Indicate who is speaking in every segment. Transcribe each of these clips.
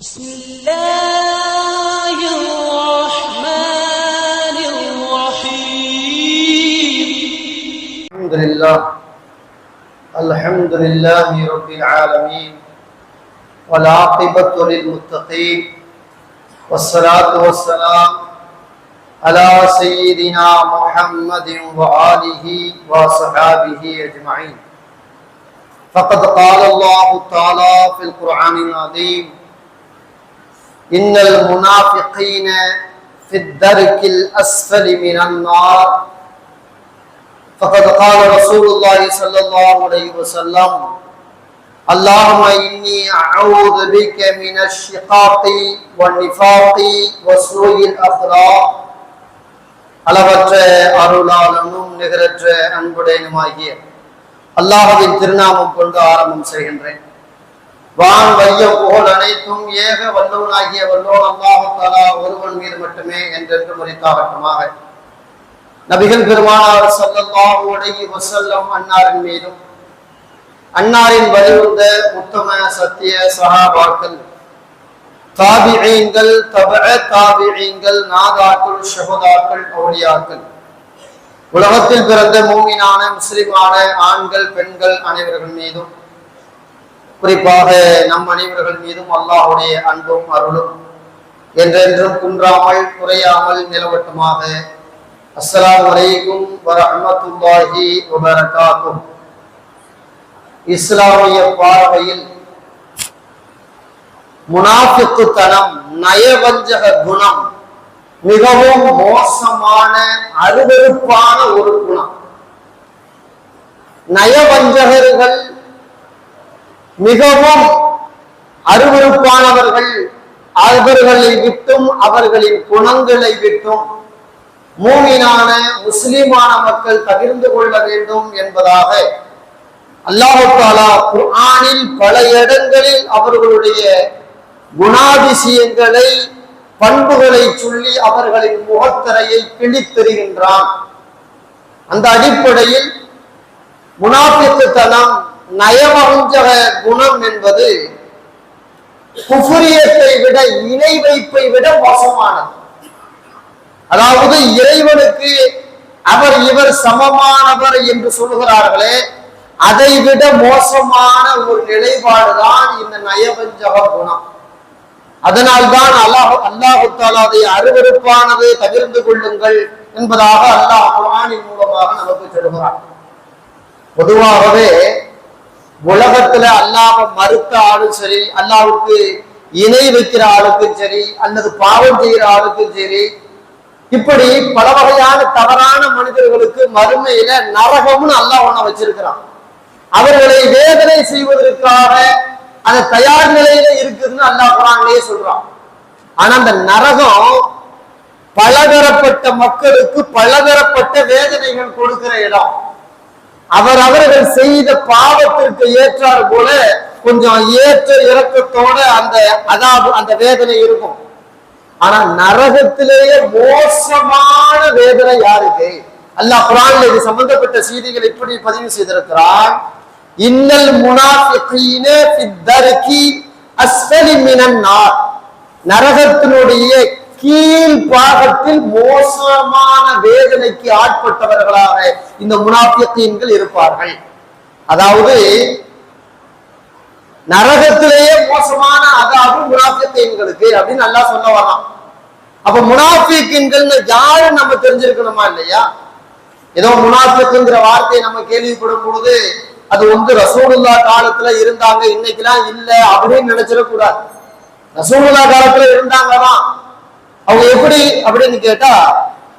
Speaker 1: بسم الله الرحمن الرحيم
Speaker 2: الحمد لله رب العالمين والعاقبة للمتقين والصلاة والسلام على سيدنا محمد وآله وصحابه أجمعين. فقد قال الله تعالى في القرآن العظيم: إن المنافقين في الدرك الأسفل من النار. فقد قال رسول الله صلى الله عليه وسلم: اللهم إني أعوذ بك من الشقاق والنفاق وسوء الأخلاق. அளவற்ற அருளாளனும் நிகரற்ற அன்புடையனுமாகிய அல்லாஹ்வின் திருநாமம் கொண்டு ஆரம்பம் செய்கின்றேன். வான் வையம் புகழ் அனைத்தும் ஏக வல்லவனாகிய வல்லோன் அல்லாஹ் தஆலா ஒருவன் மீது மட்டுமே என்றென்று முறைத்தாகட்டுமாக. நபிகள் பெருமானார் ஸல்லல்லாஹு அலைஹி வஸல்லம் அன்னாரின் மீதும் அன்னாரின் வழிவந்த உத்தம சத்திய சஹாபாக்கள், தாபிஈன்கள், தபஅ தாபிஈன்கள், நாதாக்கள், ஷஹதாக்கள், அவுலியாக்கள், உலகத்தில் பிறந்த மூமினான முஸ்லிமான ஆண்கள் பெண்கள் அனைவர்கள் மீதும், குறிப்பாக நம் அனைவர்கள் மீதும் அல்லாஹ்வுடைய அன்பும் அருளும் என்றென்றும் குன்றாமல் குறையாமல் நிலவட்டுமாக. அஸ்ஸலாமு அலைக்கும் வரஹ்மத்துல்லாஹி வபரகாத்துஹ். இஸ்லாமிய பார்வையில் முனாஃபிக்குத்தனம், நயவஞ்சக குணம் மிகவும் மோசமான அருவருப்பான ஒரு குணம். நயவஞ்சகர்கள் மிகவும் அருவருப்பானவர்கள். அவர்களை விட்டும் அவர்களின் குணங்களை விட்டும் மூமினான முஸ்லிமான மக்கள் பகிர்ந்து கொள்ள வேண்டும் என்பதாக அல்லாஹ் தஆலா குர்ஆனில் பல இடங்களில் அவர்களுடைய குணாதிசயங்களை, பண்புகளை சொல்லி அவர்களின் முகத்திரையை கிழித்தெறிகின்றான். அந்த அடிப்படையில் முனாஃபிக்குத்தனம், நயவஞ்சக குணம் என்பது குஃப்ரியத்தை விட, இணை வைப்பை விட மோசமானது. அதாவது இறைவனுக்கு அவர் இவர் சமமானவர் என்று சொல்கிறார்களே, அதை விட மோசமான ஒரு நிலைப்பாடுதான் இந்த நயவஞ்சக குணம். அதனால்தான் அல்லாஹ் தஆலா அதை அருவருப்பானது, பகிர்ந்து கொள்ளுங்கள் என்பதாக அல்லாஹ் குர்ஆனின் மூலமாக நமக்கு சொல்கிறார். பொதுவாகவே உலகத்துல அல்லாஹ் மறுத்த ஆளும் சரி, அல்லாஹ்வுக்கு இணை வைக்கிற ஆளுக்கும் சரி, அல்லது பாவம் செய்கிற ஆளுக்கும் சரி, இப்படி பல வகையான தவறான மனிதர்களுக்கு மறுமையில நரகம்னு அல்லாஹ் ஒண்ண வச்சிருக்கிறான். அவர்களை வேதனை செய்வதற்காக அந்த தயார் நிலையில இருக்குதுன்னு அல்லாஹ் குர்ஆனிலேயே சொல்றான். ஆனா அந்த நரகம் பலதரப்பட்ட மக்களுக்கு பலதரப்பட்ட வேதனைகள் கொடுக்கிற இடம். அவர்கள் செய்த பாவத்திற்கு ஏற்றார் போல கொஞ்சம் ஏற்ற இறக்கத்தோட அந்த வேதனை இருக்கும். ஆனா நரகத்திலேயே மோசமான வேதனை யாருக்கு? அல்லாஹ் குர்ஆன்ல இது சம்பந்தப்பட்ட செய்திகள் இப்படி பதிவு செய்திருக்கிறான். இன்னல் முனாஃபிகீன ஃபித்தர்கி அஸ்ஃபலி மினன் நார். நரகத்தினுடைய கீழ் பாகத்தில் மோசமான வேதனைக்கு ஆட்பட்டவர்களாக இந்த முனாஃபிகீன்கள் இருப்பார்கள். அதாவது நரகத்திலேயே மோசமான அதாவது முனாஃபிகீன்களுக்கு அப்படின்னு அல்லாஹ் சொல்ல வரான். அப்ப முனாஃபிகீன்கள் யாரு நம்ம தெரிஞ்சிருக்கணுமா இல்லையா? ஏதோ முனாஃபிக்ங்கிற வார்த்தையை நம்ம கேள்விப்படும் பொழுது அது ரசூலுல்லாஹ் காலத்துல இருந்தாங்க, இன்னைக்கெல்லாம் இல்ல அப்படின்னு நினைச்சிடக்கூடாது. ரசூலுல்லாஹ் காலத்துல இருந்தாங்கதான். அவங்க எப்படி அப்படின்னு கேட்டா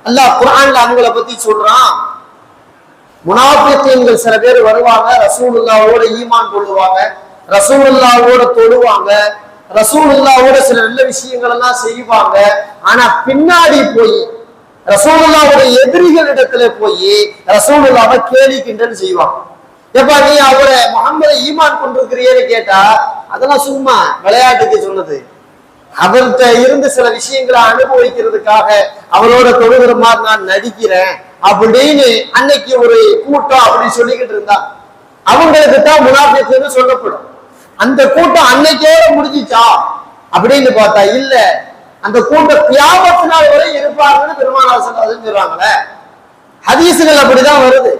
Speaker 2: அல்லாஹ் குர்ஆன்ல அவங்கள பத்தி சொல்றான். முனாஃபிகீன்கள் சில பேர் வருவாங்க, ரசூலுல்லாஹ்வோட ஈமான் கொள்ளுவாங்க, ரசூலுல்லாஹ்வோட தொழுவாங்க, ரசூலுல்லாஹ்வோட சில நல்ல விஷயங்கள் எல்லாம் செய்வாங்க. ஆனா பின்னாடி போய் ரசூலுல்லாஹ்வோட எதிரிகளிடத்துல போய் ரசூலுல்லாஹ்வை கேலி கிண்டல் செய்வாங்க. எப்ப நீ அவரை முஹம்மதை ஈமான் கொண்டிருக்கிறீன்னு கேட்டா அதெல்லாம் சும்மா விளையாட்டுக்கு சொன்னது. அவர்கிட்ட இருந்து சில விஷயங்களை அனுபவிக்கிறதுக்காக அவரோட தொழுகிற மாதிரி நான் நடிக்கிறேன் அப்படின்னு அன்னைக்கு ஒரு கூட்டம் அப்படி சொல்லிக்கிட்டு இருந்தா அவங்களுக்கு தான் முனாஃபிக்னு சொல்லப்படும். அந்த கூட்டம் அன்னைக்கே முடிஞ்சிச்சா? அப்படின்னு பார்த்தா இல்ல, அந்த கூட்டம் கியாமத் நாள் வரை இருப்பாங்கன்னு பெருமானார் சொல்றாங்களே. ஹதீசுகள் அப்படிதான் வருது.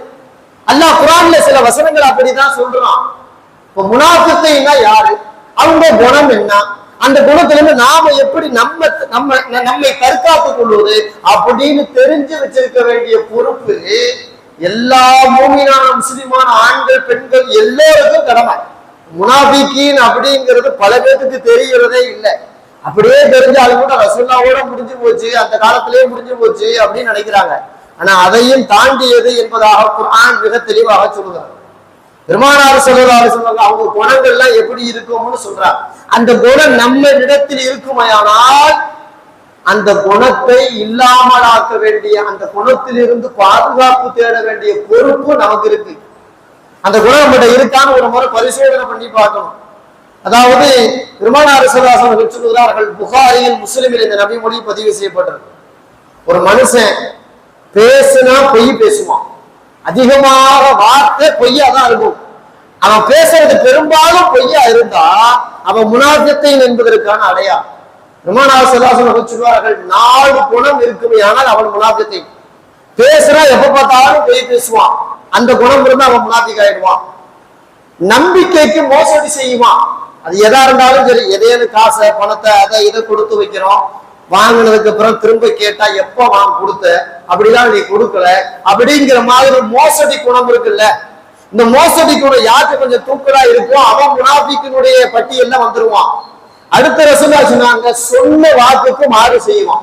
Speaker 2: அல்லாஹ் குர்ஆன்ல சில வசனங்கள் அப்படிதான் சொல்றான். இப்ப முனாஃபிக்குன்னா யாரு, அவங்க குணம் என்ன, அந்த குணத்திலிருந்து நாம எப்படி நம்மை தற்காத்துக் கொள்வது அப்படின்னு தெரிஞ்சு வச்சிருக்க வேண்டிய பொறுப்பு எல்லா மூமினான முஸ்லிமான ஆண்கள் பெண்கள் எல்லோருக்கும் கடமை. முனாஃபிகீன் அப்படிங்கிறது பல பேருக்கு தெரிகிறதே இல்லை. அப்படியே தெரிஞ்சாலும் கூட ரசூலுல்லாஹோட முடிஞ்சு போச்சு, அந்த காலத்திலேயே முடிஞ்சு போச்சு அப்படின்னு நினைக்கிறாங்க. ஆனா அதையும் தாண்டியது என்பதாக குர்ஆன் மிக தெளிவாக சொல்லுகிறார். பெருமானார் ஸல்லல்லாஹு அலைஹி வஸல்லம் அவங்க குணங்கள்லாம் எப்படி இருக்கும்னு சொல்றாங்க. அந்த குணம் நம்ம இடத்தில் இருக்குமையானால் அந்த குணத்தை இல்லாமலாக்க வேண்டிய, அந்த குணத்திலிருந்து பாதுகாப்பு தேட வேண்டிய பொறுப்பு நமக்கு இருக்கு. அந்த குணம் நம்மகிட்ட இருக்கான்னு ஒரு முறை பரிசோதனை பண்ணி பார்க்கணும். அதாவது பெருமானார் ஸல்லல்லாஹு அலைஹி வஸல்லம் சொல்லுகிறார்கள், புகாரியில் முஸ்லிமில் இந்த நபி மொழி பதிவு செய்யப்பட்டிருக்கு. ஒரு மனுஷன் பேசுனா பொய் பேசுவான், அதிகமாக வார்த்தை பொய்யாதான் இருக்கும். அவன் பேசுறது பெரும்பாலும் பொய்யா இருந்தா அவன் முனாஃபிகீன் என்பதற்கான அடையாளம். பெருமானார் ஸல்லல்லாஹு அலைஹி வஸல்லம் சொல்வார்கள், 4 குணம் இருக்குமே ஆனால் அவன் முனாஃபிகீன். பேசுறா, எப்ப பார்த்தாலும் பொய் பேசுவான், அந்த குணம் இருந்தா அவன் முனாஃபிக் ஆயிடுவான். நம்பிக்கைக்கு மோசடி செய்வான், அது எதா இருந்தாலும் சரி, எதையாவது காசை பணத்தை அதை இதை கொடுத்து வைக்கிறோம், வாங்கினதுக்கு அப்புறம் திரும்ப கேட்டா எப்ப வாங்க கொடுத்த, அப்படிதான் நீ கொடுக்கல அப்படிங்கிற மாதிரி மோசடி குணம் இருக்குல்ல. இந்த மோசடி குணம் யாருக்கு கொஞ்சம் தூக்கலா இருக்கோ அவன் முனாஃபிக்கினுடைய பட்டியல்ல வந்துருவான். அடுத்த ரசூலுல்லாஹ் சொன்னாங்க, சொன்ன வாக்குக்கு மாறு செய்வான்,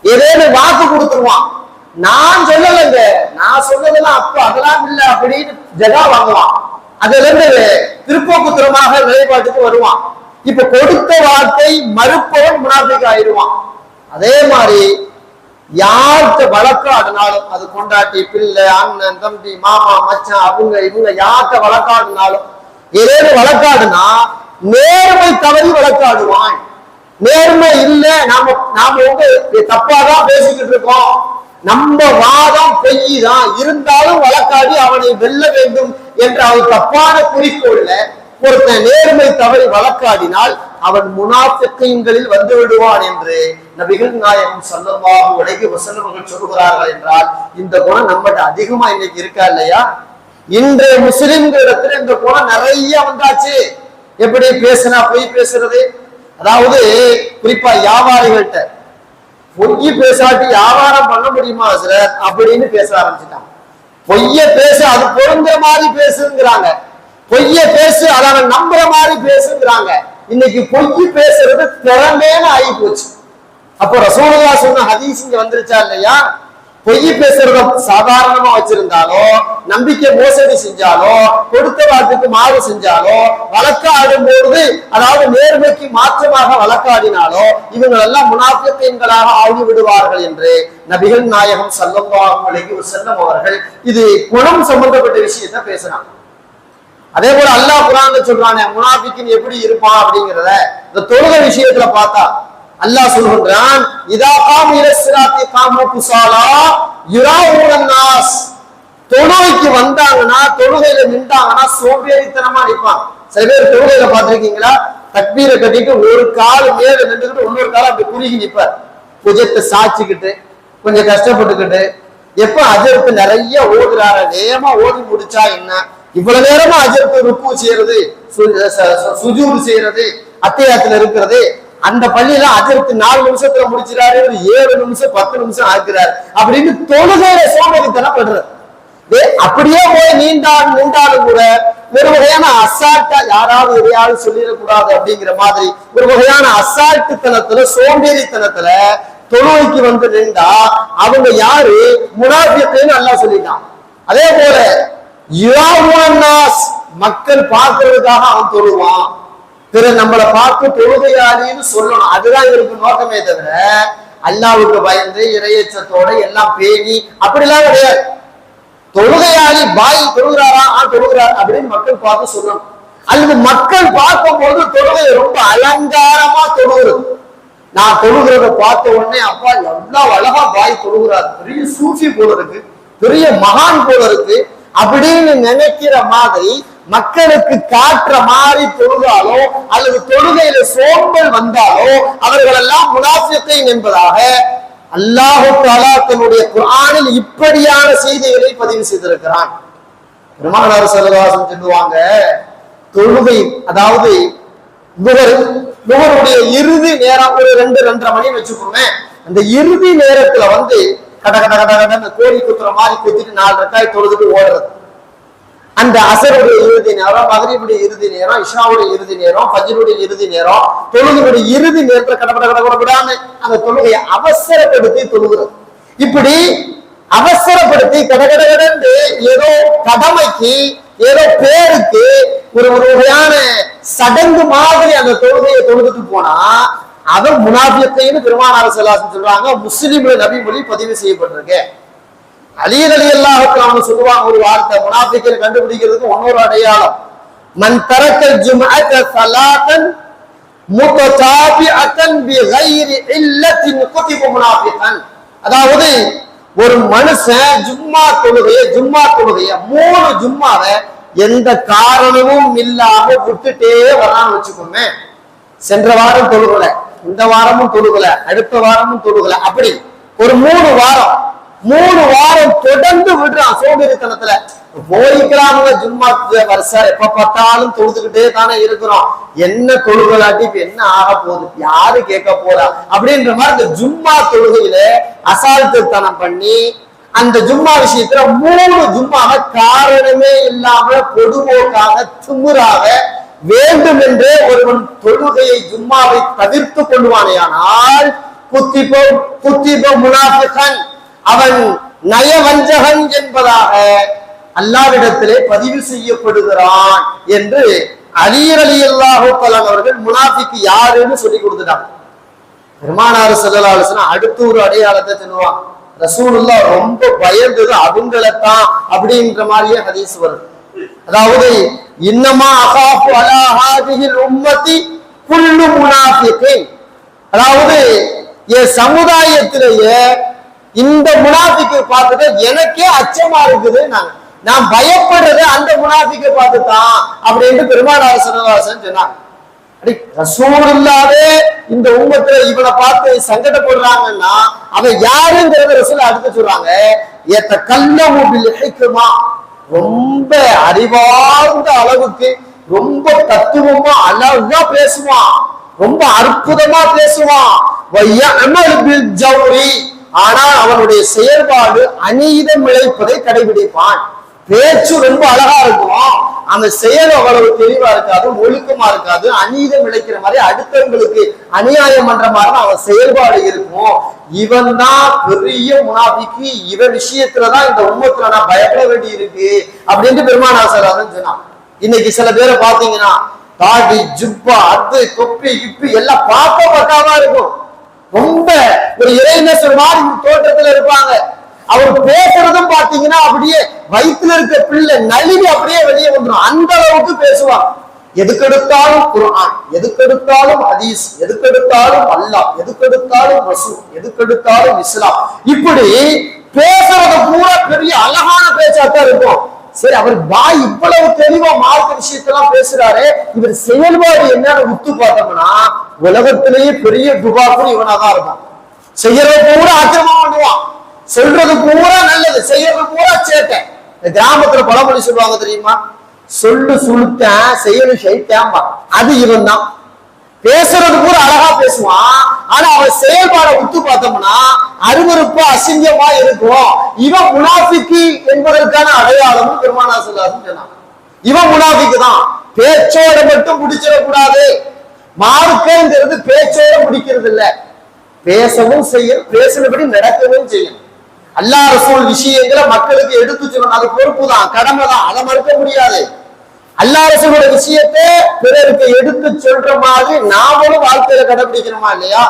Speaker 2: ஏதேனும் வாக்கு கொடுத்துருவான். நான் சொல்லலைங்க, நான் சொன்னதெல்லாம் அப்ப அதெல்லாம் இல்லை அப்படின்னு ஜகா வாங்குவான். அதுல இருந்து திருப்போக்குத்தரமாக நிலைப்பாட்டுக்கு வருவான். இப்ப கொடுத்த வார்த்தை மறுப்பவன் முனாஃபிக் ஆயிடுவான். அதே மாதிரி யார்கிட்ட வழக்காடினாலும், அது கொண்டாட்டி பிள்ளை அண்ணன் தம்பி மாமா மச்சான் அவங்க இவங்க யார்கிட்ட வழக்காடினாலும், ஏதேனும் வழக்காடுனா நேர்மை தவறி வழக்காடுவான். நேர்மை இல்லை, நாம தப்பாதான் பேசிக்கிட்டு இருக்கோம், நம்ம வாதம் பொய் தான் இருந்தாலும் வழக்காடி அவனை வெல்ல வேண்டும் என்ற அவர் தப்பான குறிக்கோள்ல ஒருத்தன் நேர்மை தவறி வழக்காடினால் அவன் முனாஃபிகீன்களில் வந்து விடுவான் என்று நபிகள் நாயகம் ஸல்லல்லாஹு அலைஹி வஸல்லம் சொல்கிறார்கள். என்றால் இந்த குணம் நம்மகிட்ட அதிகமா இன்னைக்கு இருக்கா இல்லையா? இன்றைய முஸ்லிம்களிடத்துல இந்த குணம் நிறைய வந்தாச்சு. எப்படி பேசினா பொய் பேசுறது, அதாவது குறிப்பா வியாபாரிகள்கிட்ட பொய்ய பேசாட்டி வியாபாரம் பண்ண முடியுமா சார் அப்படின்னு பேச ஆரம்பிச்சுட்டாங்க. பொய்ய பேச அது பொருந்துற மாதிரி பேசுங்கிறாங்க, பொய்ய பேசு அதை நம்புற மாதிரி பேசுங்கிறாங்க. இன்னைக்கு பொய் பேசுறது திறமையான ஆகி போச்சு. அப்போ ரசூலுல்லாஹ் சொன்ன ஹதீஸ் இங்க வந்துருச்சா இல்லையா? பொய் பேசுறத சாதாரணமா வச்சிருந்தாலோ, நம்பிக்கை மோசடி செஞ்சாலோ, கொடுத்த வாக்குக்கு மாறு செஞ்சாலோ, வழக்காடும் பொழுது அதாவது நேர்மைக்கு மாற்றமாக வழக்காடினாலோ இவங்களெல்லாம் முனாஃபிகீன்களாக ஆகி விடுவார்கள் என்று நபிகள் நாயகம் ஸல்லல்லாஹு அலைஹி வஸல்லம் அவர்கள் இது குணம் சம்பந்தப்பட்ட விஷயத்த பேசுறாங்க. அதே போல அல்லாஹ் குர்ஆன்ல சொல்றானே முனாஃபிகீன் எப்படி இருப்பான் அப்படிங்கிறத இந்த தொழுகை விஷயத்துல பார்த்தா அல்லாஹ் சொல்றான், இதா காமு இலஸ்ஸிராத்தி காமு குஸாலா யுராவுன் நாஸ். தொழுகைக்கு வந்தாங்கன்னா, தொழுகையில நின்றாங்கன்னா சோம்பேறித்தனமா நிற்பாங்க. சில பேர் தொழுகையில பார்த்திருக்கீங்களா, தக்பீரை கட்டிட்டு ஒரு கால் மேல நின்றுக்கிட்டு இன்னொரு காலம் அப்படி குறுகி நிற்பார், புஜத்தை சாச்சிக்கிட்டு கொஞ்சம் கஷ்டப்பட்டுக்கிட்டு. எப்ப அஜர்த்து நிறைய ஓதுறாரு, வேகமா ஓதி முடிச்சா என்ன, இவ்வளவு நேரமா அஜர்த்து ருக்கு செய்யறது, சுஜூது செய்யறது, அத்தியாயத்துல இருக்கிறது. அந்த பள்ளியில அஜர்த்து 4 நிமிஷத்துல முடிச்சிடாரு, 7 நிமிஷம் 10 நிமிஷம் ஆக்குறாரு அப்படின்னு தொழுகையில சோம்பேறித்தனம் பண்றாரு. அப்படியே போய் நின்றாலும் கூட ஒரு வகையான அசால்ட்டா யாராவது எதையாவது சொல்லிடக்கூடாது அப்படிங்கிற மாதிரி ஒரு வகையான அசால்ட்டுத்தனத்துல சோம்பேறித்தனத்துல தொழுகைக்கு வந்து நின்றா அவங்க யாரு, முனாஃபிகீன்னு அல்லாஹ் சொல்லிட்டான். அதே போல யுராவுன் நாஸ், மக்கள் பார்க்கிறதுக்காக அவன் தொழுவான், பிற நம்மளை பார்த்து தொழுகையாளின்னு சொல்லணும், அதுதான் இவருக்கு நோக்கமே தவிர அல்லாஹ்வுக்கு பயந்து இறையச்சத்தோட எல்லாம் பேணி அப்படிலாம் கிடையாது. தொழுகையாளி பாய் தொழுகிறாரா, தொழுகிறார் அப்படின்னு மக்கள் பார்த்து சொல்லணும். அல்லது மக்கள் பார்க்கும் போது தொழுகை ரொம்ப அலங்காரமா தொழுகிறது. நான் தொழுகிறத பார்த்த உடனே அப்பா எவ்வளவு அழகா பாய் தொழுகிறார், பெரிய சூஃபி போல இருக்கு, பெரிய மகான் போல இருக்கு அப்படின்னு நினைக்கிற மாதிரி மக்களுக்கு காட்டுற மாதிரி தொழுதாலோ அல்லது தொழுகையில சோம்பல் வந்தாலோ அவர்கள் எல்லாம் முனாஃபிகீன் என்பதாக அல்லாஹ் தஆலா தன்னுடைய குர்ஆனில் இப்படியான செய்திகளை பதிவு செய்திருக்கிறான். பெருமானார் ஸல்லல்லாஹு அலைஹி வஸல்லம் சொல்லுவாங்க, தொழுகை அதாவது நுகருடைய இறுதி நேரம் ஒரு 2-2:30 மணி வச்சுக்கோங்க. அந்த இறுதி நேரத்துல வந்து கட கட கட கட கோழி குத்துற மாதிரி குத்திட்டு 4 ரக்காய் தொழுதுட்டு ஓடுறது. அந்த அசருடைய இறுதி நேரம், மகரிபுடைய இறுதி நேரம், இஷாவுடைய இறுதி நேரம், ஃபஜ்ருடைய இறுதி நேரம், தொழுகையுடைய இறுதி நேரத்துல கடப்பட கடப்படாம அந்த தொழுகையை அவசரப்படுத்தி தொழுகிறது. இப்படி அவசரப்படுத்தி கடகடகடன்னு ஏதோ கடமைக்கு ஏதோ பேருக்கு ஒரு வகையான சடங்கு மாதிரி அந்த தொழுகையை தொழுதுட்டு போனா அவன் முனாஃபிகீன் பெருமானார் ஸல்லல்லாஹு அலைஹி வஸல்லம் சொல்றாங்க. முஸ்லிம்ல நபி மொழி பதிவு செய்யப்பட்டிருக்கு. அலி ரலியல்லாஹு அன்ஹு சொல்லுவாங்க ஒரு வார்த்தை, முனாஃபிகீன் கண்டுபிடிக்கிறதுக்கு இன்னொரு அடையாளம், மன் தரக்கல் ஜும்அத ஸலாத்தன் முத்ததாபிஅத்தன் பிகைரி இல்லத்தின் குதிப முனாஃபிகன். அதாவது ஒரு மனுஷன் ஜும்மா தொழுகைய 3 ஜும்மாவை எந்த காரணமும் இல்லாம விட்டுட்டே வரான்னு வச்சுக்கோங்க. சென்ற வாரம் தொழுகல, இந்த வாரமும் தொழுகல, அடுத்த வாரமும் தொழுகல, அப்படி ஒரு 3 வாரம் தொடர்ந்து விடுறான் சோம்பேறித்தனத்துல. போய்க்கலாமுங்க, ஜும்மா வருஷம் எப்ப பார்த்தாலும் தொழுதுகிட்டே தானே இருக்கிறோம், என்ன தொழுகலாட்டி இப்ப என்ன ஆக போகுது, யாரு கேட்க போறா அப்படின்ற மாதிரி இந்த ஜும்மா தொழுகையில அசால்ட்டுத்தனம் பண்ணி அந்த ஜும்மா விஷயத்துல 3 ஜும்மாவை காரணமே இல்லாம பொதுவோக்காக திமிராக வேண்டும் என்றே ஒருவன் தொழுகையை ஜும்மாவை தவிர்த்து கொள்வானேயானால் குத்திப முனாஃபிகன், அவன் நயவஞ்சகன் என்பதாக அல்லாஹ்விடத்திலே பதிவு செய்யப்படுகிறான் என்று அலி ரலியல்லாஹு தஆலா அவர்கள் முனாஃபிக் யாருன்னு சொல்லி கொடுத்துட்டாங்க. பெருமானார் ஸல்லல்லாஹு அலைஹி வஸல்லம் அடுத்த ஒரு அடையாளத்தை சொல்லுவாங்க, ரசூலுல்லாஹ் ரொம்ப பயந்தது அவங்களத்தான் அப்படின்ற மாதிரியே ஹதீஸ் வருது. அதாவது இன்னமா அகாஃபு அலா ஹாதிஹில் உம்மத்தி குல்லு முனாஃபிகீன், அதாவது என் சமுதாயத்திலேயே இந்த முனாஃபிக்கை பார்த்துட்டு எனக்கே அச்சமா இருக்குது, நான் பயப்படுறது அந்த முனாஃபிக்கை பார்த்துதான் அப்படின்னு பெருமானார் ஸல்லல்லாஹு அலைஹி வஸல்லம் சொன்னாங்க. ரசூலுல்லாஹ்வே இந்த உம்மத்துல இவனை பார்த்து சங்கடப்படுறாங்கன்னா அவன் யாருங்கிறத ரசூல் அடுத்து சொல்றாங்க, யதகல்லமு பில் ஹிக்மா, ரொம்ப அறிவார்ந்த அளவுக்கு ரொம்ப தத்துவமா அழகா பேசுவான், ரொம்ப அற்புதமா பேசுவான். வயஅமல் பில் ஜௌரி, ஆனால் அவனுடைய செயல்பாடு அநீதம் இழைப்பதை கடைபிடிப்பான். பேச்சு ரொம்ப அழகா இருக்கும், அந்த செயல் அவ்வளவு தெளிவா இருக்காது, ஒழுக்கமா இருக்காது, அநீதம் இழைக்கிற மாதிரி அடுத்தவங்களுக்கு அநியாயம் பண்ற மாதிரி அவன் செயல்பாடு இருக்கும். இவன் தான் பெரிய முனாஃபிக்கு, இவன் விஷயத்துலதான் இந்த உம்மத்துல நான் பயப்பட வேண்டி இருக்கு அப்படின்னு பெருமானார் ஸல்லல்லாஹு அலைஹி வஸல்லம் சொன்னான். இன்னைக்கு சில பேரை பாத்தீங்கன்னா தாடி ஜுப்பா அது தொப்பி இப்பி எல்லாம் பக்காவா இருக்கும், ரொம்ப ஒரு இறைநேசர் மாதிரி தோற்றத்துல இருப்பாங்க. அவர் பேசுறதும் பாத்தீங்கன்னா அப்படியே வயிற்றுல இருக்க பிள்ளை நழுவி அப்படியே வெளியே வந்துடும், அந்த அளவுக்கு பேசுவாங்க. எதுக்கெடுத்தாலும் குர்ஆன், எதுக்கெடுத்தாலும் ஹதீஸ், எதுக்கெடுத்தாலும் அல்லாஹ், எதுக்கெடுத்தாலும் ரசூல், எதுக்கெடுத்தாலும் இஸ்லாம், இப்படி பேசுறது பூரா பெரிய அழகான பேச்சாத்தான் இருக்கும். சரி, அவர் வாய் இவ்வளவு தெளிவா மார்க்க விஷயத்தெல்லாம் பேசுறாரு, இவர் செயல்பாடு என்னன்னு உத்து பார்த்தோம்னா உலகத்திலேயே பெரிய துபாக்குன்னு இவனாதான் இருப்பான். செய்யறது பூரா ஆக்கிரமம் பண்ணுவான், சொல்றது பூரா நல்லது, செய்யறது பூரா சேட்டை. இந்த கிராமத்துல பழமொழி சொல்லுவாங்க தெரியுமா, சொல்லு சுழுத்தேன் செயலு ஷைத்தாம்பா, அது இவன் தான். பேசுறது பூரா அழகா பேசுவான், ஆனா அவன் செயல்பாட உத்து பார்த்தோம்னா அருவருப்பா அசிங்கமா இருக்கும். இவன் முனாஃபிக்கு என்பதற்கான அடையாளம் பெருமானார் ஸல்லல்லாஹு அலைஹி வஸல்லம் சொன்னான். இவன் முனாஃபிக்கு தான், பேச்சோட மட்டும் முடிச்சிடக்கூடாது. மார்க்கங்கிறது பேச்சோட முடிக்கிறது இல்ல, பேசவும் செய்யும், பேசினபடி நடக்கவும் செய்யும். அல்லாஹ் ரசூல் விஷயங்களை மக்களுக்கு எடுத்து சொல்லணும், அது பொறுப்பு தான், கடமை தான், அதை மறுக்க முடியாது. அல்லாஹ் ரசூலோட விஷயத்தை பிறருக்கு எடுத்து சொல்ற மாதிரி நாமளும் வாழ்க்கையில கடைபிடிக்கணுமா இல்லையா?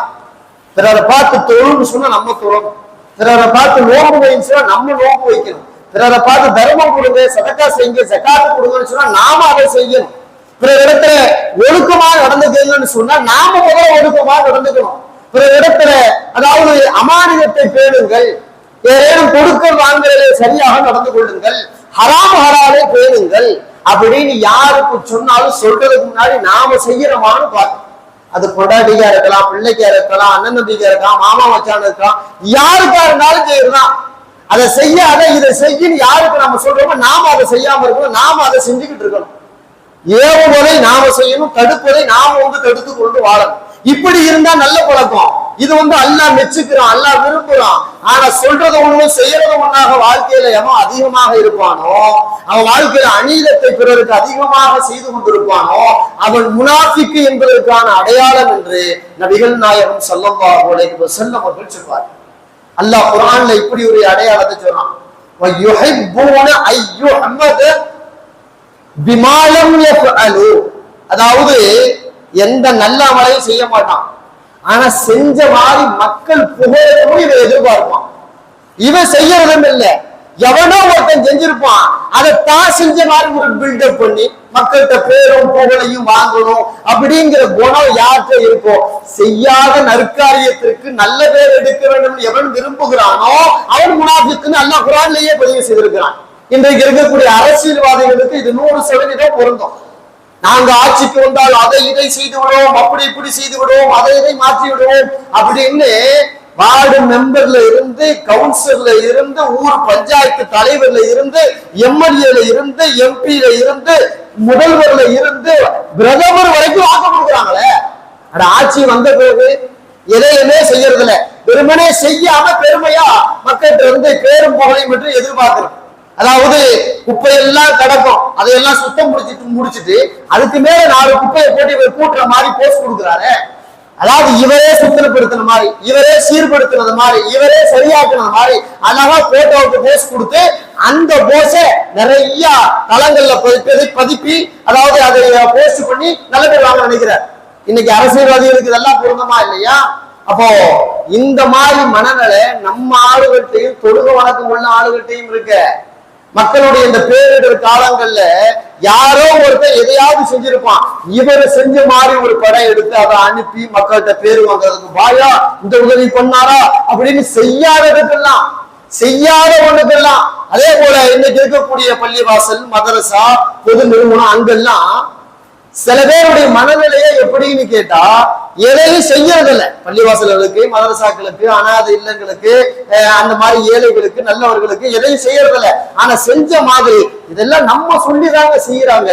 Speaker 2: பிறரை பார்த்து தொழுன்னு சொன்னா நம்ம தொழணும், பிறரை பார்த்து நோம்பு வைன்னு சொன்னா நம்ம நோம்பு வைக்கணும், பிறரை பார்த்து தர்மம் கொடுங்க, சதக்கா செய்யுங்க, ஜகாத்து கொடுங்கன்னு சொன்னா நாம அதை செய்யணும். பிற இடத்துல ஒழுக்கமா நடந்துக்கணும்னு சொன்னா நாம முதல்ல ஒழுக்கமா நடந்துக்கணும். பிற இடத்துல அதாவது அமானியத்தை பேணுங்கள், ஏதேனும் கொடுக்கல் வாங்குறதை சரியாக நடந்து கொள்ளுங்கள், ஹராம் ஹலாலை பேணுங்கள், அப்படின்னு யாருக்கு சொன்னாலும் சொல்றதுக்கு முன்னாடி நாம செய்யறோமான்னு பார்க்கணும். அது பொண்டாட்டிக்கா இருக்கலாம், பிள்ளைக்கா இருக்கலாம், அண்ணன் தம்பிக்கா இருக்கலாம், மாமா மச்சான் இருக்கலாம், யாருக்கா இருந்தாலும் செய்யறதுதான். அதை செய்யாத இதை செய்யன்னு யாருக்கு நம்ம சொல்றோமோ நாம அதை செய்யாம இருக்கணும், நாம அதை செஞ்சுக்கிட்டு இருக்கணும். ஏவுவதை நாம செய்யணும், தடுப்பதை நாம தடுத்து கொண்டு வாழணும். இப்படி இருந்தா நல்ல பழக்கம். இது அல்லாஹ் மெச்சுக்கிறான், அல்லாஹ் விரும்புறான். ஆனா சொல்றது ஒண்ணு செய்யறது ஒண்ணாக வாழ்க்கையில எவன் அதிகமாக இருப்பானோ, அவன் வாழ்க்கையில அநீதத்தை பிறருக்கு அதிகமாக செய்து கொண்டிருப்பானோ அவன் முனாஃபிக்கு என்பதற்கான அடையாளம் என்று நபிகள் நாயகம் ஸல்லல்லாஹு அலைஹி வஸல்லம் அவர்கள் சொல்வார். அல்லாஹ் குர்ஆன்ல இப்படி ஒரு அடையாளத்தை சொல்றான். வயுஹிப்பூன அய்யுஹம்மத பிமா லம் யஃஅலு. அதாவது எந்த நல்ல அமலையும் செய்ய மாட்டான், ஆனா செஞ்ச மாதிரி மக்கள் புகழவும் இவன் எதிர்பார்ப்பான். இவன் செய்யறதும் இல்லை, எவனோ ஒருத்தன் செஞ்சிருப்பான், அதை தான் செஞ்ச மாதிரி ஒரு பில்டப் பண்ணி மக்கள்கிட்ட பேரும் புகழையும் வாங்கணும் அப்படிங்கிற குணம் யார்கிட்ட இருக்கோ, செய்யாத நற்காரியத்திற்கு நல்ல பேர் எடுக்க வேண்டும் எவன் விரும்புகிறானோ அவன் முனாஃபிக்குன்னு அல்லாஹ் குர்ஆன்லயே பதிவு செய்திருக்கிறான். இன்றைக்கு இருக்கக்கூடிய அரசியல்வாதிகளுக்கு இது 100% பொருந்தும். நாங்க ஆட்சிக்கு வந்தால் அதை இதை செய்து விடுவோம், அப்படி இப்படி செய்து விடுவோம், அதை இதை மாற்றி விடுவோம் அப்படின்னு வார்டு மெம்பர்ல இருந்து, கவுன்சிலர்ல இருந்து, ஊர் பஞ்சாயத்து தலைவர்ல இருந்து, எம்எல்ஏல இருந்து, எம்பில இருந்து, முதல்வர்ல இருந்து, பிரதமர் வரைக்கும் வாக்கு கொடுக்குறாங்களே. ஆட்சி வந்த பிறகு எதையுமே செய்யறது இல்ல, வெறுமனே செய்யாம பெருமையா மக்கள்கிட்ட பேரும் புகழையும் என்று எதிர்பார்க்கிறோம். அதாவது குப்பையெல்லாம் கிடக்கும், அதையெல்லாம் சுத்தம் முடிச்சிட்டு அதுக்கு மேல 4 குப்பையை போட்டு கூட்டுற மாதிரி போஸ்ட் கொடுக்குறாரு. அதாவது இவரே சுத்தப்படுத்தின மாதிரி, இவரே சீர்படுத்தினது மாதிரி, இவரே சரியாக்குனது மாதிரி அழகா போட்டோவுக்கு போஸ்ட் கொடுத்து அந்த போஸ நிறைய தளங்கள்ல பதிப்பி, அதாவது அதை போஸ்ட் பண்ணி நல்ல பேர் வாங்க நினைக்கிறார். இன்னைக்கு அரசியல்வாதிகளுக்கு இதெல்லாம் பொருந்தமா இல்லையா? அப்போ இந்த மாதிரி மனநிலை நம்ம ஆளுகள்கிட்டையும் தொழுக வணக்கம் உள்ள ஆளுகள்கிட்டையும் இருக்க. மக்களுடைய இந்த பேரிடர் காலங்கள்ல யாரோ ஒருத்தர் எதையாவது செஞ்சிருப்பான், இவரை செஞ்ச மாதிரி ஒரு படம் எடுத்து அதை அனுப்பி மக்கள்கிட்ட பேரு வாங்குறதுக்கு, வாயா இந்த உதவி பண்ணாரா அப்படின்னு செய்யாததுக்கெல்லாம், செய்யாத ஒண்ணுக்கெல்லாம். அதே போல இன்னைக்கு இருக்கக்கூடிய பள்ளிவாசல், மதரசா, பொது நிறுவனம், அங்கெல்லாம் சில பேருடைய மனநிலையை எப்படின்னு கேட்டா எதையும் செய்யறதில்லை. பள்ளிவாசல்களுக்கு, மதரசாக்களுக்கு, அனாதை இல்லங்களுக்கு, அந்த மாதிரி ஏழைகளுக்கு, நல்லவர்களுக்கு எதையும் செய்யறதில்லை. ஆனா செஞ்ச மாதிரி இதெல்லாம் நம்ம சொல்லிதாங்க செய்யறாங்க.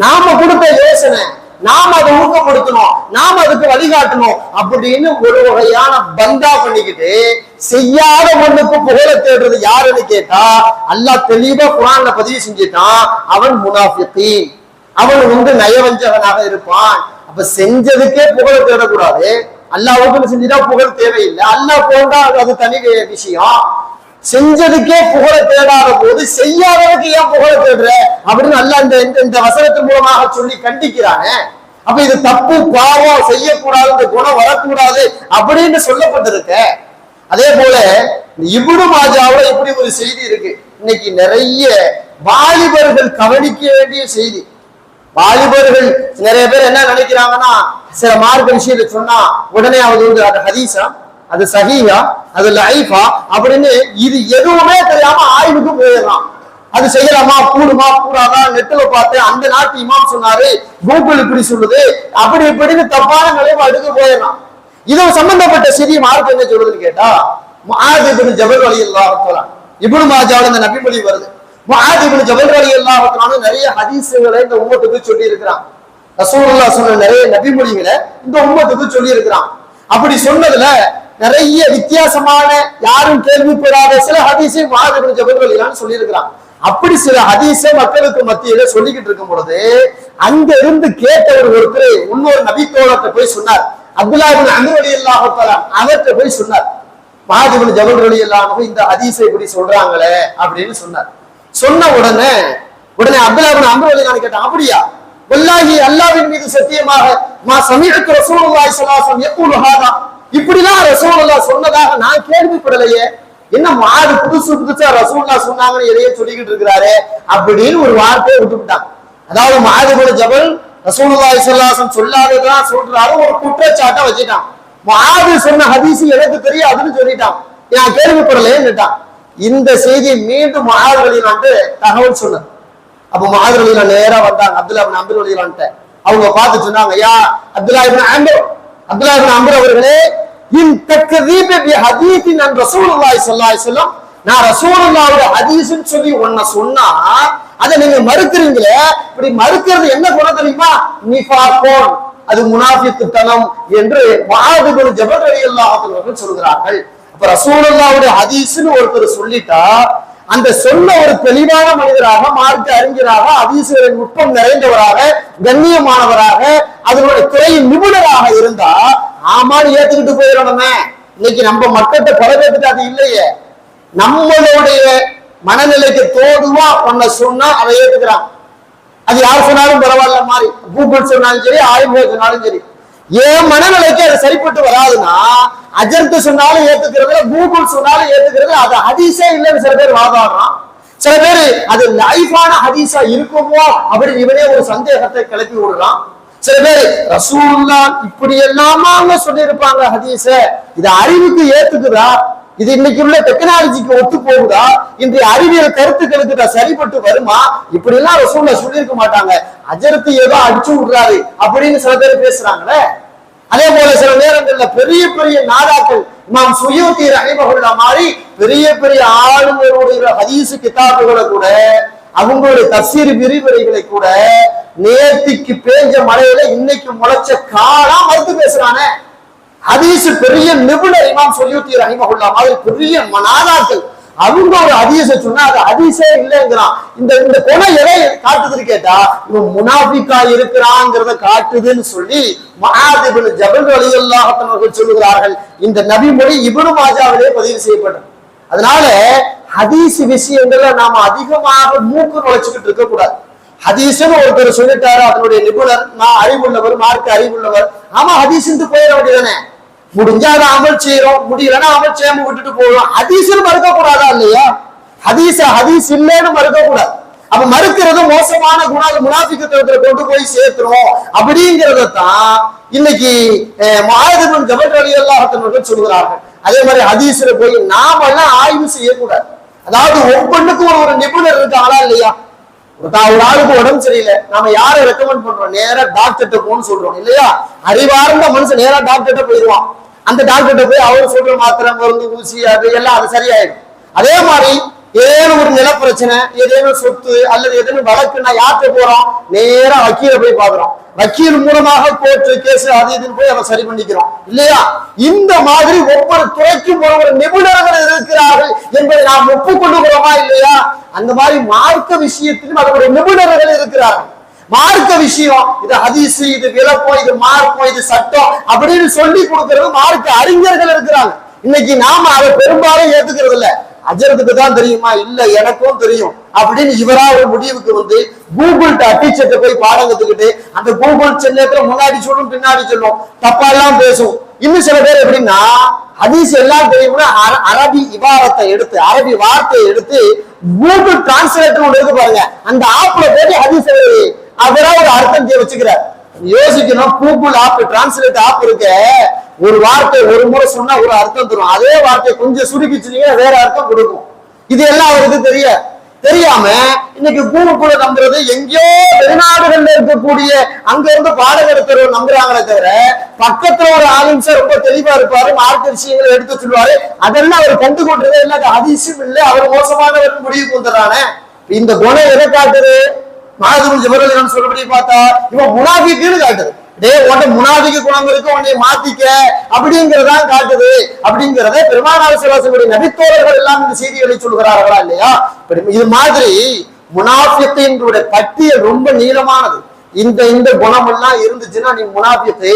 Speaker 2: நாம கொடுத்த யோசனை, நாம அதை ஊக்கப்படுத்தணும், நாம அதுக்கு வழிகாட்டணும் அப்படின்னு ஒரு வகையான பந்தா பண்ணிக்கிட்டு செய்யாத ஒண்ணுக்கு புகழ தேடுறது யாருன்னு கேட்டா அல்லாஹ் தெளிவா குர்ஆன்ல பதிவு செஞ்சுட்டான், அவன் முனாஃபிகீன், அவன் நயவஞ்சகனாக இருப்பான். அப்ப செஞ்சதுக்கே புகழ தேடக்கூடாது. அல்லாஹ்வுக்கு செஞ்சுட்டா புகழ் தேவையில்லை, அல்லாஹ் போன்றா அது தனி விஷயம். செஞ்சதுக்கே புகழ தேடாத போது செய்யாததுக்கு ஏன் புகழ தேடுற அப்படின்னு அல்லாஹ் இந்த வசனத்தின் மூலமாக சொல்லி கண்டிக்கிறானே. அப்ப இது தப்பு, பாவம், செய்யக்கூடாது, இந்த குணம் வரக்கூடாது அப்படின்னு சொல்லப்பட்டிருக்க. அதே போல இப்னு மாஜாவுல இப்படி ஒரு செய்தி இருக்கு. இன்னைக்கு நிறைய வாலிபர்கள் கவனிக்க வேண்டிய செய்தி. வாலிபர்கள் நிறைய பேர் என்ன நினைக்கிறாங்கன்னா, சில மார்க்க விஷயத்தை சொன்னா உடனே அது அது ஹதீஸா, அது சஹீஹா, அது லைஃபா அப்படின்னு இது எதுவுமே தெரியாம ஆய்வுக்கு போயிடலாம். அது செய்யலாமா, கூடுமா, கூடாதா, நெட்டுல பார்த்து அந்த நாட்டு இமாம் சொன்னாரு, கூகுள் இப்படி சொல்லுது, அப்படி இப்படின்னு தப்பான நிலைமை அடுக்க போயிடலாம். இது சம்பந்தப்பட்ட செய்தி மார்க்க என்ன சொல்றதுன்னு கேட்டா, முஆத் இப்னு ஜபல் ரலியல்லாஹு தஆலா, இப்னு மாஜாவுல இந்த நபிமொழி வருது. முஆத் இப்னு ஜபல் ரலியல்லாஹு தஆலா நிறைய ஹதீஸ்களை இந்த உம்மத்துக்கு சொல்லி இருக்கிறான். ரசூலுல்லாஹ் சொன்ன நிறைய நபிமொழிகளை இந்த உம்மத்துக்கு சொல்லி இருக்கிறான். அப்படி சொன்னதுல நிறைய வித்தியாசமான, யாரும் கேள்விப்படாத சில ஹதீஸை முஆத் இப்னு ஜபல் ரலியல்லாஹு சொல்லி இருக்கிறான். அப்படி சில ஹதீஸை மக்களுக்கு மத்தியில சொல்லிக்கிட்டு இருக்கும் பொழுது அங்க இருந்து கேட்டவர் ஒருத்தர் இன்னொரு நபித்தோழர்கிட்ட போய் சொன்னார். அப்துல்லாஹ் இப்னு அம்ர் ரலியல்லாஹு தஆலா அவர்கிட்ட போய் சொன்னார், முஆத் இப்னு ஜபல் ரலியல்லாஹு இந்த ஹதீஸை இப்படி சொல்றாங்களே அப்படின்னு சொன்னார். சொன்ன உடனே அப்துல்லாஹ் இப்னு அம்ர் ரலியல்லாஹு கேட்டான், அப்படியா? வல்லாஹி அல்லாஹ்வின் மீது சத்தியமாக, மா சமீஅத்து ரசூலுல்லாஹி ஸல்லல்லாஹு அலைஹி வஸல்லம் யகூலு ஹாதா, இப்படிதான் ரசூலுல்லாஹ் சொன்னதாக நான் கேள்விப்படலையே. என்ன மாடு புதுசா ரசூலுல்லாஹ் சொன்னாங்கன்னு எதையே சொல்லிக்கிட்டு இருக்கிறாரு அப்படின்னு ஒரு வார்த்தையை விட்டுவிட்டான். அதாவது முஆத் இப்னு ஜபல் ரசூலுல்லாஹி ஸல்லல்லாஹு அலைஹி வஸல்லம் சொல்லாததான் சொல்றாரு, ஒரு குற்றச்சாட்டை வச்சுட்டான். முஆத் சொன்ன ஹதீஸ் எனக்கு தெரியாதுன்னு சொல்லிட்டான், நான் கேள்விப்படலையேன்னுட்டான். இந்த செய்தியை மீண்டும் முஆத் ரலியல்லாஹு தகவல் சொன்னார். அப்ப முஆது ரலியல்லாஹு நேரா வந்தாங்க அப்துல்லாஹ் இப்னு அம்ர் ரலியல்லாஹு அவங்க பார்த்து சொன்னாங்க, யா அப்துல்லாஹ் இப்னு அம்ர் அவர்களே, இன் தக்தீப பி ஹதீஸின் அன் ரசூலுல்லாஹி ஸல்லல்லாஹு அலைஹி வஸல்லம், நான் ரசூலுல்லாஹ்வுடைய ஹதீஸ்னு சொல்லி ஒன்ன சொன்னா அதை நீங்க மறுக்கிறீங்களே, இப்படி மறுக்கிறது என்ன குணம் தெரியுமா? நிஃபாகோன், அது முனாஃபிக்குத்தனம் என்று முஆது இப்னு ஜபல் ரலியல்லாஹு அன்ஹு அவர்கள் சொல்கிறார்கள். அப்ப ரசூலுல்லாஹ்வுடைய ஹதீஸ்னு ஒருத்தர் சொல்லிட்டா அந்த சொன்ன ஒரு தெளிவான மனிதராக, மார்க்க அறிஞராக, ஹதீஸ்களின் நுட்பம் நிறைந்தவராக, கண்ணியமானவராக, அதனுடைய துறையின் நிபுணராக இருந்தா ஆமான்னு ஏத்துக்கிட்டு போயிடணுமே. இன்னைக்கு நம்ம மக்கள்கிட்ட பல பேருக்கு அது இல்லையே. நம்மளுடைய மனநிலைக்கு தோதுவா பண்ண சொன்னா அதை ஏத்துக்கிறாங்க. அது யார் சொன்னாலும் பரவாயில்ல மாதிரி, கூகுள் சொன்னாலும் சரி, ஆய்வு சொன்னாலும் சரி. ஏன் மனநிலைக்கு அது சரிப்பட்டு வராதுன்னா அஜர்த்து சொன்னாலும் ஏத்துக்கிறது, கூகுள் சொன்னாலும் ஏத்துக்கிறது. அது ஹதீஸே இல்லைன்னு சில பேர் வாதாடுறான். சில பேர் அது லைஃபான ஹதீஸா இருக்குமோ அப்படி இவனே ஒரு சந்தேகத்தை கிளப்பி விடுறான். சில பேர் ரசூலுல்லாஹ் இப்படி எல்லாமா சொல்லியிருப்பாங்க ஹதீஸ, இது அறிவுக்கு ஏத்துக்குதா, இது இன்னைக்கு உள்ள டெக்னாலஜிக்கு ஒத்து போகுதா, இன்றைய அறிவியல் கருத்துக்களுக்கு சரிப்பட்டு வருமா, இப்படி எல்லாம் ரசூலுல்லாஹ் சொல்லியிருக்க மாட்டாங்க, அஜர்த்து ஏதோ அடிச்சு விடுறாரு அப்படின்னு சில பேர் பேசுறாங்களே. அதே போல சில நேரங்கள்ல பெரிய பெரிய நாதாக்கள், இமாம் சுயூத்தி ரஹிமஹுல்லாஹ் மாதிரி பெரிய பெரிய ஆளுநருடைய ஹதீஸ் கிதாபுகளை கூட, அவங்களுடைய தஃசீர் விரிவுரைகளை கூட நேத்திக்கு பேஞ்ச மழையில இன்னைக்கு முளைச்ச காலா மறுத்து பேசுறானே. ஹதீஸ் பெரிய நிபுணர் இமாம் சுயூத்தி ரஹிமஹுல்லாஹ் மாதிரி பெரிய நாதாக்கள், அவங்க ஒரு ஹதீஸ சொன்னா அது ஹதீஸே இல்லைங்கிறான். இந்த குணம் எதை காட்டுதுன்னு கேட்டா இவன் முனாஃபிக்கா இருக்கிறாங்கிறத காட்டுதுன்னு சொல்லி முஆது இப்னு ஜபல் ரலியல்லாஹு அன்ஹு அவர்கள் சொல்லுகிறார்கள். இந்த நபி மொழி இப்னு மாஜாவிலே பதிவு செய்யப்பட்டது. அதனால ஹதீஸ் விஷயங்கள்ல நாம அதிகமாக மூக்கு நுழைச்சுக்கிட்டு இருக்க கூடாது. ஹதீஸ்னு ஒருத்தர் சொல்லிட்டாரு, அதனுடைய நிபுணர், நான் அறிவுள்ளவர், மார்க்க அறிவுள்ளவர், ஆமா ஹதீஸ்ன்னு போயிட வேண்டியதானே. முடிஞ்சா அதை அமல் செய்யறோம், முடியலன்னா அமல் செய்யாம விட்டுட்டு போறோம். ஹதீஸ்னு மறுக்க கூடாதா இல்லையா? ஹதீஸ் இல்லைன்னு மறுக்க கூடாது. அப்ப மறுக்கிறது மோசமான குணம், முனாஃபிக்குத்தனத்துல கொண்டு போய் சேர்த்துரும் அப்படிங்கிறத தான் இன்னைக்கு முஆது இப்னு ஜபல் ரலியல்லாஹு அன்ஹு அவர்கள் சொல்கிறார்கள். அதே மாதிரி ஹதீஸ்ல போய் நாம எல்லாம் ஆய்வு செய்யக்கூடாது. அதாவது ஒவ்வொன்றுக்கும் ஒரு நிபுணர் இருக்காங்களா இல்லையா? ஒரு ஆளுக்கு உடம்பு சரியில்லை, நாம யாரை ரெக்கமெண்ட் பண்றோம்? நேரா டாக்டர்கிட்ட போன்னு சொல்றோம் இல்லையா? அறிவார்ந்த மனுஷன் நேரா டாக்டர்கிட்ட போயிடுவான். அந்த டாக்டர்கிட்ட போய் அவர் சொல்ற மாத்திரை, மருந்து, ஊசி, அது எல்லாம் அது சரியாயிடும். அதே மாதிரி ஏதேனும் ஒரு நில பிரச்சனை, ஏதேனும் சொத்து அல்லது ஏதேனும் வழக்குன்னா யார்கிட்ட போறோம்? நேரா வக்கீல போய் பாக்குறோம். வக்கீல் மூலமாக கோர்ட்டு கேஸ் அது இதுன்னு போய் அதை சரி பண்ணிக்கிறோம் இல்லையா? இந்த மாதிரி ஒவ்வொரு துறைக்கும் ஒரு நிபுணர்கள் இருக்கிறார்கள் என்பதை நாம் ஒப்புக்கொள்ளுகிறோமா இல்லையா? அந்த மாதிரி மார்க்க விஷயத்திலும் அதனுடைய நிபுணர்கள் இருக்கிறார்கள். மார்க்க விஷயம், இது ஹதீஸ், இது விளக்கம், இது மார்க்கம், இது சட்டம் அப்படின்னு சொல்லி கொடுக்கிறது மார்க்க அறிஞர்கள் இருக்கிறாங்க. இன்னைக்கு நாம அதை பெரும்பாலும் ஏத்துக்கிறது இல்ல. அஜரத்துக்கு தான் தெரியுமா? இல்ல எனக்கும் தெரியும் அப்படின்னு இவரா ஒரு முடிவுக்கு வந்து கூகுள்கிட்ட டீச்சர்கிட்ட போய் பாடம் கத்துக்கிட்டு அந்த கூகுள் செல்லத்துல முன்னாடி சொல்லும் பின்னாடி சொல்லும், தப்பா எல்லாம் பேசும். இன்னும் சில பேர் எப்படின்னா ஹதீஸ் எல்லாம் தெரியும்னா அரபி இபாரத்தை எடுத்து, அரபி வார்த்தையை எடுத்து கூகுள் டிரான்ஸ்லேட்டர் ஒன்று இருக்கு பாருங்க, அந்த ஆப்ல போய் ஹதீஸ் அவரா ஒரு அர்த்தம் வச்சுக்கிறார். யோசிக்கணும், கூகுள் ஆப், டிரான்ஸ்லேட் ஆப் இருக்க, ஒரு வார்த்தை ஒரு முறை சொன்னா ஒரு அர்த்தம் தரும், அதே வார்த்தையை கொஞ்சம் சுருக்கிச்சுனீங்கன்னா வேற அர்த்தம் கொடுக்கும். இது எல்லாம் அவருக்கு தெரியாம இன்னைக்கு கூகுள் நம்புறது எங்கேயோ வெளிநாடுகள்ல இருக்கக்கூடிய அங்க இருந்து பாடம் எடுக்கிறவர் நம்புறாங்களே தவிர, பக்கத்துல ஒரு ஆலிம் சார் ரொம்ப தெளிவா இருப்பாரு, மார்க்க விஷயங்களை எடுத்து சொல்லுவாரு, அதெல்லாம் அவர் கண்டு கொண்டதே இல்லை, அதிசயம் இல்லை, அவர் மோசமானவர் முடிவுக்கு வந்துடுறானே. இந்த குணம் எதை காட்டுது? முஆது இப்னு ஜபல் ரலியல்லாஹு சொல்றபடி பார்த்தா இவன் முனாஃபிக்குன்னு காட்டுது. உன்ட முனாஃபிக்கு குணம் இருக்கு, உன்னை மாத்திக்க அப்படிங்கிறதா காட்டுது. அப்படிங்கிறத பெருமானார் ஸல்லல்லாஹு அலைஹி வஸல்லம் நபித்தோழர்கள் எல்லாம் இந்த செய்திகளை சொல்கிறார்களா இல்லையா? இது மாதிரி முனாஃபிக்குடைய பட்டியல் ரொம்ப நீளமானது. இந்த குணம் எல்லாம் இருந்துச்சுன்னா நீ முனாஃபிக்கு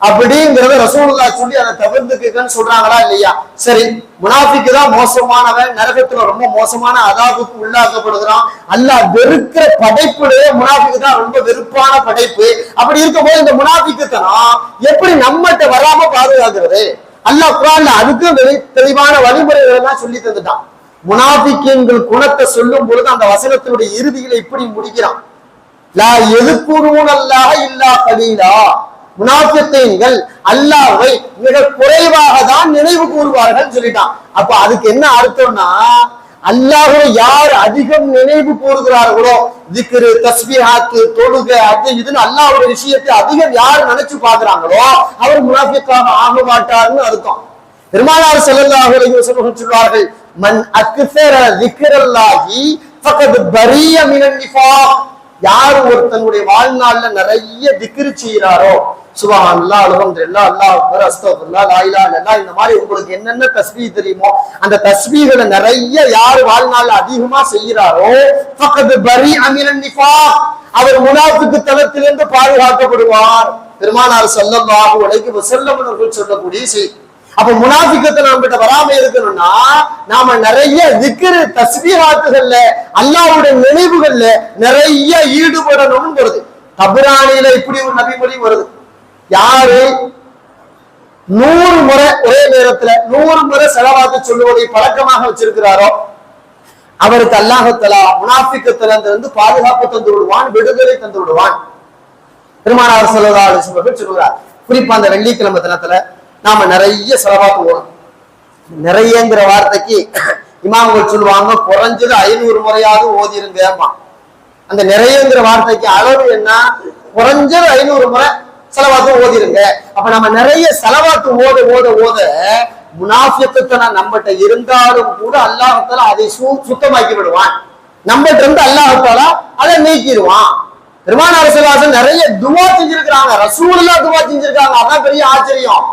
Speaker 2: அப்படிங்கிறத ரசூலுல்லாஹ் சொல்லி அதை தவிர்த்துக்கன்னு சொல்றாங்களா இல்லையா? சரி, முனாஃபிக்கு தான் மோசமானவன், நரகத்துல ரொம்ப மோசமான அதாபுக்கு உள்ளாக்கப்படுகிறான். அல்லாஹ் வெறுக்கிற படைப்புடைய முனாஃபிக்கு தான் ரொம்ப வெறுப்பான படைப்பு. அப்படி இருக்கும்போது இந்த முனாஃபிக்குத்தனம் எப்படி நம்மகிட்ட வராம பாதுகாக்கிறது? அல்லாஹ் குர்ஆன்ல அதுக்கு தெளிவான வழிமுறைகள் எல்லாம் சொல்லி தந்துட்டான். முனாஃபிக்கின்கள் குணத்தை சொல்லும் பொழுது அந்த வசனத்தினுடைய இறுதியில இப்படி முடிக்கிறான், லா யذ்குரூனல்லாஹ இல்லா கலீலா. முனாஃபிக்கீன்கள் அல்லாஹ்வை மிக குறைவாக தான் நினைவு கூறுவார்கள் சொல்லிட்டான். அப்ப அதுக்கு என்ன அர்த்தம்னா, அல்லாஹ்வை யார் அதிகம் நினைவு கூறுகிறார்களோ, திக்ரு, தஸ்பீஹாத்து, தொழுகை, அது இதுன்னு அல்லாஹ்வுடைய விஷயத்தை அதிகம் யார் நினைச்சு பாக்குறாங்களோ அவர் முனாஃபிக்காக ஆக மாட்டார்னு அர்த்தம். பெருமானார் ஸல்லல்லாஹு அலைஹி வஸல்லம் சொல்வார்கள், மன் அக்ஸர திக்ரல்லாஹி ஃபகத் பரிய மினன் நிஃபாக். யார் ஒருத்தனுடைய வாழ்நாள்ல நிறைய திக்ரு செய்யறாரோ, சுப்ஹானல்லாஹ், அல்ஹம்துலில்லாஹ், அல்லாஹ் அக்பர், அஸ்தக்ஃபிருல்லாஹ், லா இலாஹா இல்லல்லாஹ், இந்த மாதிரி உங்களுக்கு என்னென்ன தஸ்பீஹ் தெரியுமோ அந்த தஸ்பீஹ்களை நிறைய யார் வாழ்நாள்ல அதிகமா செய்யறாரோ ஃபகத் பரிய மினன் நிஃபாக், அவர் முனாஃபிக் தளத்திலிருந்து பாதுகாக்கப்படுவார். பெருமானார் ஸல்லல்லாஹு அலைஹி வஸல்லம் அவர்கள் சொல்லக்கூடிய செய்தி. அப்ப முனாஃபிக்கத்தை நம்மகிட்ட வராம இருக்கணும்னா நாம நிறைய திக்ரு, தஸ்பீஹாத்துகள்ல, அல்லாஹ்வுடைய நினைவுகள்ல நிறைய ஈடுபடணும்னு வருது. தபுரானில இப்படி ஒரு நபிமொழி வருது, யாரு 100 முறை ஒரே நேரத்துல 100 முறை ஸலவாத்து சொல்லுவதை பழக்கமாக வச்சிருக்கிறாரோ அவருக்கு அல்லாஹ் தஆலா முனாஃபிக்கத்திலிருந்து பாதுகாப்பு தந்து விடுவான், விடுதலை தந்து விடுவான். பெருமானார் ஸல்லல்லாஹு அலைஹி வஸல்லம் சொல்றார், குறிப்பா அந்த வெள்ளிக்கிழமை தினத்துல நாம நிறைய ஸலவாத்து ஓதணும். நிறையங்கிற வார்த்தைக்கு இமாம்கள் சொல்லுவாங்க, குறைஞ்சது 500 முறையாவது ஓதிருங்க. அந்த நிறையங்கிற வார்த்தைக்கு அளவு என்ன? குறைஞ்சது 500 முறை ஸலவாத்து ஓதிருங்க. அப்ப நம்ம நிறைய ஸலவாத்து ஓத ஓத ஓத முனாஃபிக்கத்தனம் நம்மகிட்ட இருந்தாலும் கூட அல்லாஹ் தஆலா அதை சுத்தமாக்கி விடுவான். நம்மகிட்ட இருந்து அல்லாஹ் தஆலா அதை நீக்கிடுவான். பெருமானார் ஸல்லல்லாஹு அலைஹி வஸல்லம் நிறைய துஆ செஞ்சிருக்காங்க, ரசூலுல்லாஹ் துஆ செஞ்சிருக்காங்க. அதான் பெரிய ஆச்சரியம்.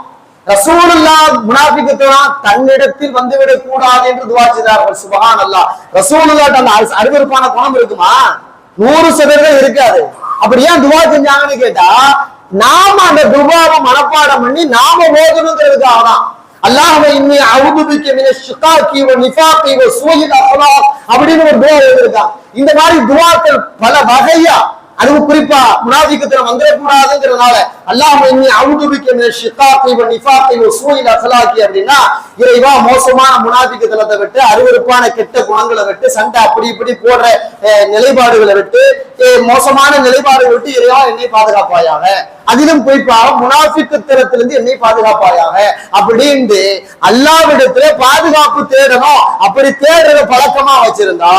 Speaker 2: ரசூலுல்லாஹ் முனாஃபிக்கத்தனம் தன்னிடத்தில் வந்துவிடக் கூடாது என்று துஆ செய்தார்கள். சுப்ஹானல்லாஹ். ரசூலுல்லாஹ் அந்த அருவருப்பான குணம் இருக்குமா? 100% இருக்காது. அப்படி ஏன் துஆ செஞ்சாங்கன்னு கேட்டா, நாம அந்த துஆவை மனப்பாடம் பண்ணி நாம ஓதணுங்கிறதுக்காக தான். அல்லாஹ்வே இன்னி அஊது பிக மினஷ் ஷிகாகி வ நிஃபாகி வ சூஇல் அக்லாக் அப்படின்னு ஒரு துஆ எழுதிருக்காங்க. இந்த மாதிரி துஆக்கள் பல வகையா, அது குறிப்பா முனாஃபிக்கத்தனம் வந்துடக்கூடாதுங்கிறதுனால அல்லாஹ்வே இன்னி அஊது பிக மினஷ் ஷிகாகி வ நிஃபாகி வ சூஇல் அக்லாக் அப்படின்னா, இறைவா மோசமான முனாஃபிக்கத்தனத்தை விட்டு, அருவருப்பான கெட்ட குணங்களை விட்டு, சண்டை அப்படி இப்படி போடுற நிலைப்பாடுகளை விட்டு, மோசமான நிலைப்பாடுகளை விட்டு இறைவா என்னை பாதுகாப்பாயாக, அதிலும் குறிப்பாக முனாஃபிக்கத்தனத்திலிருந்து என்னை பாதுகாப்பாயாக அப்படின்னு அல்லாஹ்விடத்துல பாதுகாப்பு தேடணும். அப்படி தேடுற பழக்கமா வச்சிருந்தா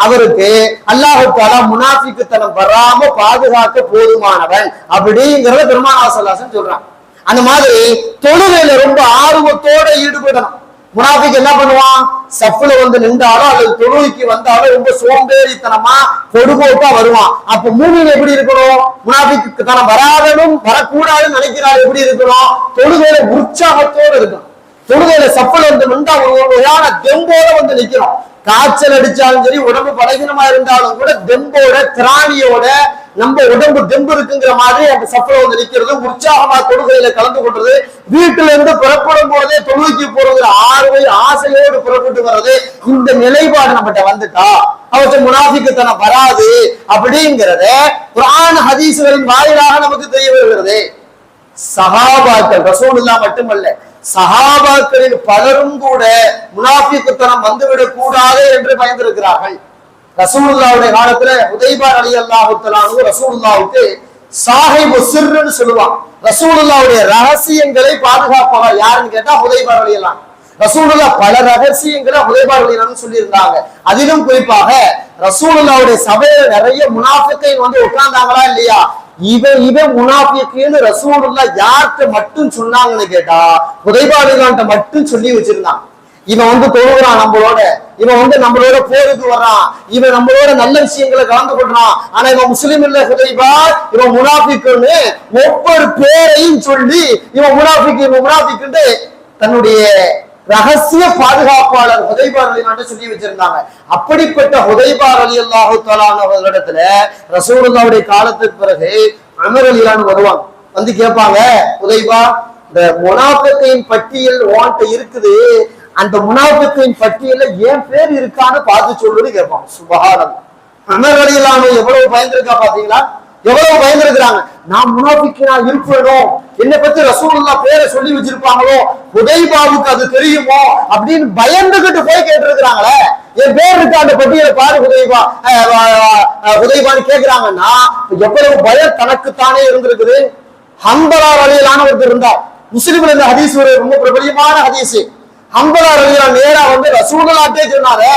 Speaker 2: அவருக்கு அல்லாஹ் தஆலா முனாஃபிக்கத்தனம் வராம பாதுகாக்க போதுமானவன் அப்படிங்கறத பெருமானார் ஸல்லல்லாஹு அலைஹி வஸல்லம் சொல்றான். அந்த மாதிரி தொழுகையில ரொம்ப ஆர்வத்தோட ஈடுபடணும். முனாஃபிக் என்ன பண்ணுவான்? சஃப்ல வந்து நின்றாலோ அல்லது தொழுகைக்கு வந்தாலோ ரொம்ப சோம்பேறித்தனமா பொடுபோக்கா வருவான். அப்ப மூமின் எப்படி இருக்கணும்? முனாஃபிக் தனம் வரக்கூடாதுன்னு நினைக்கிறார் எப்படி இருக்கணும்? தொழுகையில உற்சாகத்தோடு இருக்கணும். தொழுகையில சஃப்ல வந்து நின்றா ஒரு வகையான தெம்போட வந்து நிக்கணும். காய்ச்சல் அடிச்சாலும் சரி, உடம்பு பலகீனமா இருந்தாலும் கூட தெம்போட, திராணியோட, நம்ம உடம்பு தெம்பு இருக்குங்கிற மாதிரி அந்த சஃப்ல வந்து நிக்கிறது, உற்சாகமா தொழுகையில கலந்து கொள்றது, வீட்டுல இருந்து புறப்படும் போதே தொழுகைக்கு போறது, ஆசையோடு புறப்பட்டு வர்றது, இந்த நிலைப்பாடு நம்மகிட்ட வந்துட்டா அவற்றை முனாஃபிக்குத்தனம் வராது அப்படிங்கிறத குர்ஆன் ஹதீஸ்களின் வாயிலாக நமக்கு தெரிய வருகிறது. சஹாபாக்கள், ரசூலுல்லாஹ் மட்டுமல்ல, சஹாபாக்களில் பலரும் கூட முனாஃபிக்குத்தனம் வந்துவிடக் கூடாது என்று பயந்திருக்கிறார்கள். ரசூலுல்லாஹ்வுடைய காலத்துல ஹுதைபா ரலியல்லாஹு தஆலா ரசூலுல்லாஹ்வுக்கு சாஹிபு சிர்ன்னு சொல்லுவாங்க. ரசூலுல்லாஹ்வுடைய ரகசியங்களை பாதுகாப்பவர் யாருன்னு கேட்டா ஹுதைபா ரலியல்லாஹு. ரசூலுல்லாஹ் பல ரகசியங்களை ஹுதைபா ரலியல்லாஹு சொல்லி இருந்தாங்க. அதிலும் குறிப்பாக ரசூலுல்லாஹ்வுடைய சபையில நிறைய முனாஃபிக்கீன் வந்து உட்கார்ந்தாங்களா இல்லையா, இவன் முனாஃபிக்குன்னு ரசூலுல்லாஹ் யார்கிட்ட மட்டும் சொன்னாங்கன்னு கேட்டா ஹுதைபா ரலியல்லாஹு மட்டும் சொல்லி வச்சிருந்தாங்க. இவன் வந்து தொழுகிறான் நம்மளோட, இவன் வந்து நம்மளோட போருக்கு வர்றான், இவன் நம்மளோட நல்ல விஷயங்களை கலந்து கொள்றான், ஆனா இவன் முஸ்லிம் இல்ல ஹுதைபா, இவன் முனாஃபிக்குன்னு ஒவ்வொரு பேரையும் சொல்லி இவன் முனாஃபிக்குன்னு தன்னுடைய ரகசிய பாதுகாப்பாளர் ஹுதைபா ரலியல்லாஹு சொல்லி வச்சிருந்தாங்க. அப்படிப்பட்ட ஹுதைபா ரலியல்லாஹு தஆலா அவர்களிடத்துல ரசூலுல்லாஹ்வுடைய காலத்துக்கு பிறகு உமர் ரலியல்லாஹு வருவாங்க. வந்து கேட்பாங்க, ஹுதைபா, இந்த முனாஃபிக்கின் பட்டியல் உன்கிட்ட இருக்குது, அந்த முனாஃபிக்கின் பட்டியல்ல ஏன் பேர் இருக்கான்னு பார்த்து சொல்லுன்னு கேட்பாங்க. சுப்ஹானல்லாஹ். உமர் ரலியல்லாஹு எவ்வளவு பயந்திருக்கா பாத்தீங்களா? எவ்வளவு பயந்திருக்கிறாங்க. நான் முனாஃபிக்கா இருப்பேனோ, என்னை பத்தி ரசூலுல்லாஹ் பேரை சொல்லி வச்சிருப்பாங்களோ, ஹுதைபாவுக்கு அது தெரியுமோ அப்படின்னு பயந்துகிட்டு போய் கேட்டிருக்கிறாங்களே. என் பேர் இருக்கு அந்த பட்டியலை பாரு ஹுதைபான்னு கேட்கிறாங்கன்னா எவ்வளவு பயம் தனக்குத்தானே இருந்திருக்குது. ஹம்பலா ரலியல்லாஹு ஒருத்தர் இருந்தார். முஸ்லிம்ல இந்த ஹதீஸ் ஒரு ரொம்ப பிரபலியமான ஹதீஸ். ஹம்பலா ரலியல்லாஹு நேரா வந்து ரசூலுல்லாஹ்ட்டே சொன்னாரே,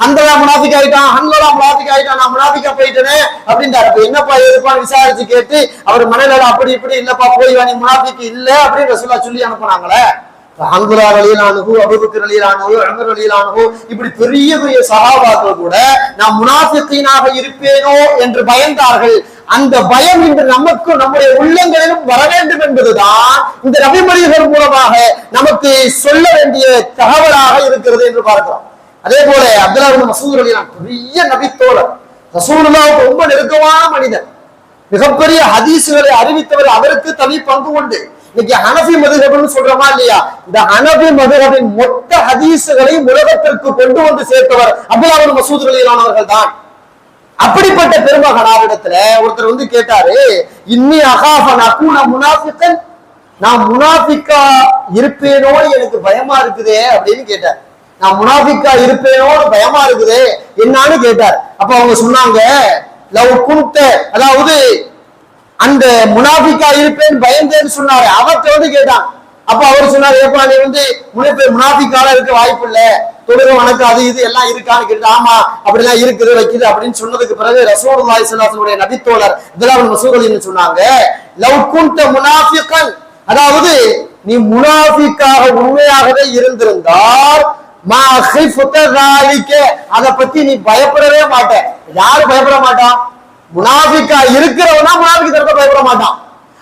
Speaker 2: ஹந்தலா முனாஃபிக் ஆயிட்டான், ஹன்லலா முனாஃபிக் ஆயிட்டான், நான் முனாஃபிக்கா போயிட்டேனே அப்படின்றாரு. என்னப்பா எதுப்பான்னு விசாரிச்சு கேட்டு அவர் மனநல அப்படி இப்படி இல்லப்பா போய் நீ முனாஃபிக் இல்ல அப்படின்னு ரசூலுல்லாஹ் சொல்லி அனுப்புனாங்களே. ஹன்லலா ரலியல்லாஹு, அபூபக்கர் ரலியல்லாஹு, உமர் ரலியல்லாஹு இப்படி பெரிய பெரிய சஹாபாக்கள் கூட நான் முனாஃபிகீனாக இருப்பேனோ என்று பயந்தார்கள். அந்த பயம் இன்று நமக்கு நம்முடைய உள்ளங்களிலும் வர வேண்டும் என்பதுதான் இந்த நபிமொழிகள் மூலமாக நமக்கு சொல்ல வேண்டிய தகவலாக இருக்கிறது என்று பார்க்கிறோம். அதே போல அப்துல்லாஹ் இப்னு மஸ்ஊத் ரலியல்லாஹு பெரிய நபித்தோழர், ரசூலுல்லாஹ்வுக்கு ரொம்ப நெருக்கமான மனிதர், மிகப்பெரிய ஹதீஸ்களை அறிவித்தவர், அவருக்கு தனி பங்கு உண்டு. இன்னைக்கு ஹனஃபி மதுஹப்னு சொல்றோமா இல்லையா, இந்த ஹனஃபி மதுஹபின் மொத்த ஹதீஸ்களை உலகத்திற்கு கொண்டு வந்து சேர்த்தவர் அப்துல்லாஹ் இப்னு மஸ்ஊத் ரலியல்லாஹு அவர்கள் தான். அப்படிப்பட்ட பெருமகனாரிடத்துல ஒருத்தர் வந்து கேட்டாரு, இன்னி அகாஃபன் அகூன முனாஃபிகன், நான் முனாஃபிக்கா இருப்பேனோ எனக்கு பயமா இருக்குதே அப்படின்னு கேட்டார். நான் முனாஃபிக்கா இருப்பேனோ பயமா இருக்குதே என்னன்னு கேட்டார். அப்ப அவங்க சொன்னாங்க, லவ் குன்த, அதாவது அந்த முனாஃபிக்கா இருப்பேன் பயந்தேன்னு சொன்னாரு. அவர்கிட்ட வந்து கேட்டான். அப்ப அவர் சொன்னாரு, ஏப்பா நீ வந்து முனாஃபிக்கால இருக்க வாய்ப்பு இல்ல, தொழுகை வணக்கம் அது இது எல்லாம் இருக்கான்னு கேட்டு, ஆமா அப்படிலாம் இருக்குது வைக்குது அப்படின்னு சொன்னதுக்கு பிறகு ரசூலுல்லாஹி ஸல்லல்லாஹு அலைஹி வஸல்லம் நபித்தோழர் அப்துல்லாஹ் இப்னு மஸ்ஊத் சொன்னாங்க, லவ் குன்த முனாஃபிகன், அதாவது நீ முனாஃபிக்காக உண்மையாகவே இருந்திருந்தால் மா கைஃபுத ஸாலிக, அத பத்தி நீ பயப்படவே மாட்ட. யாரு பயப்பட மாட்டான்? முனாஃபிக்கா இருக்கிறவனா முனாஃபிக் தரப்ப பயப்பட மாட்டான்.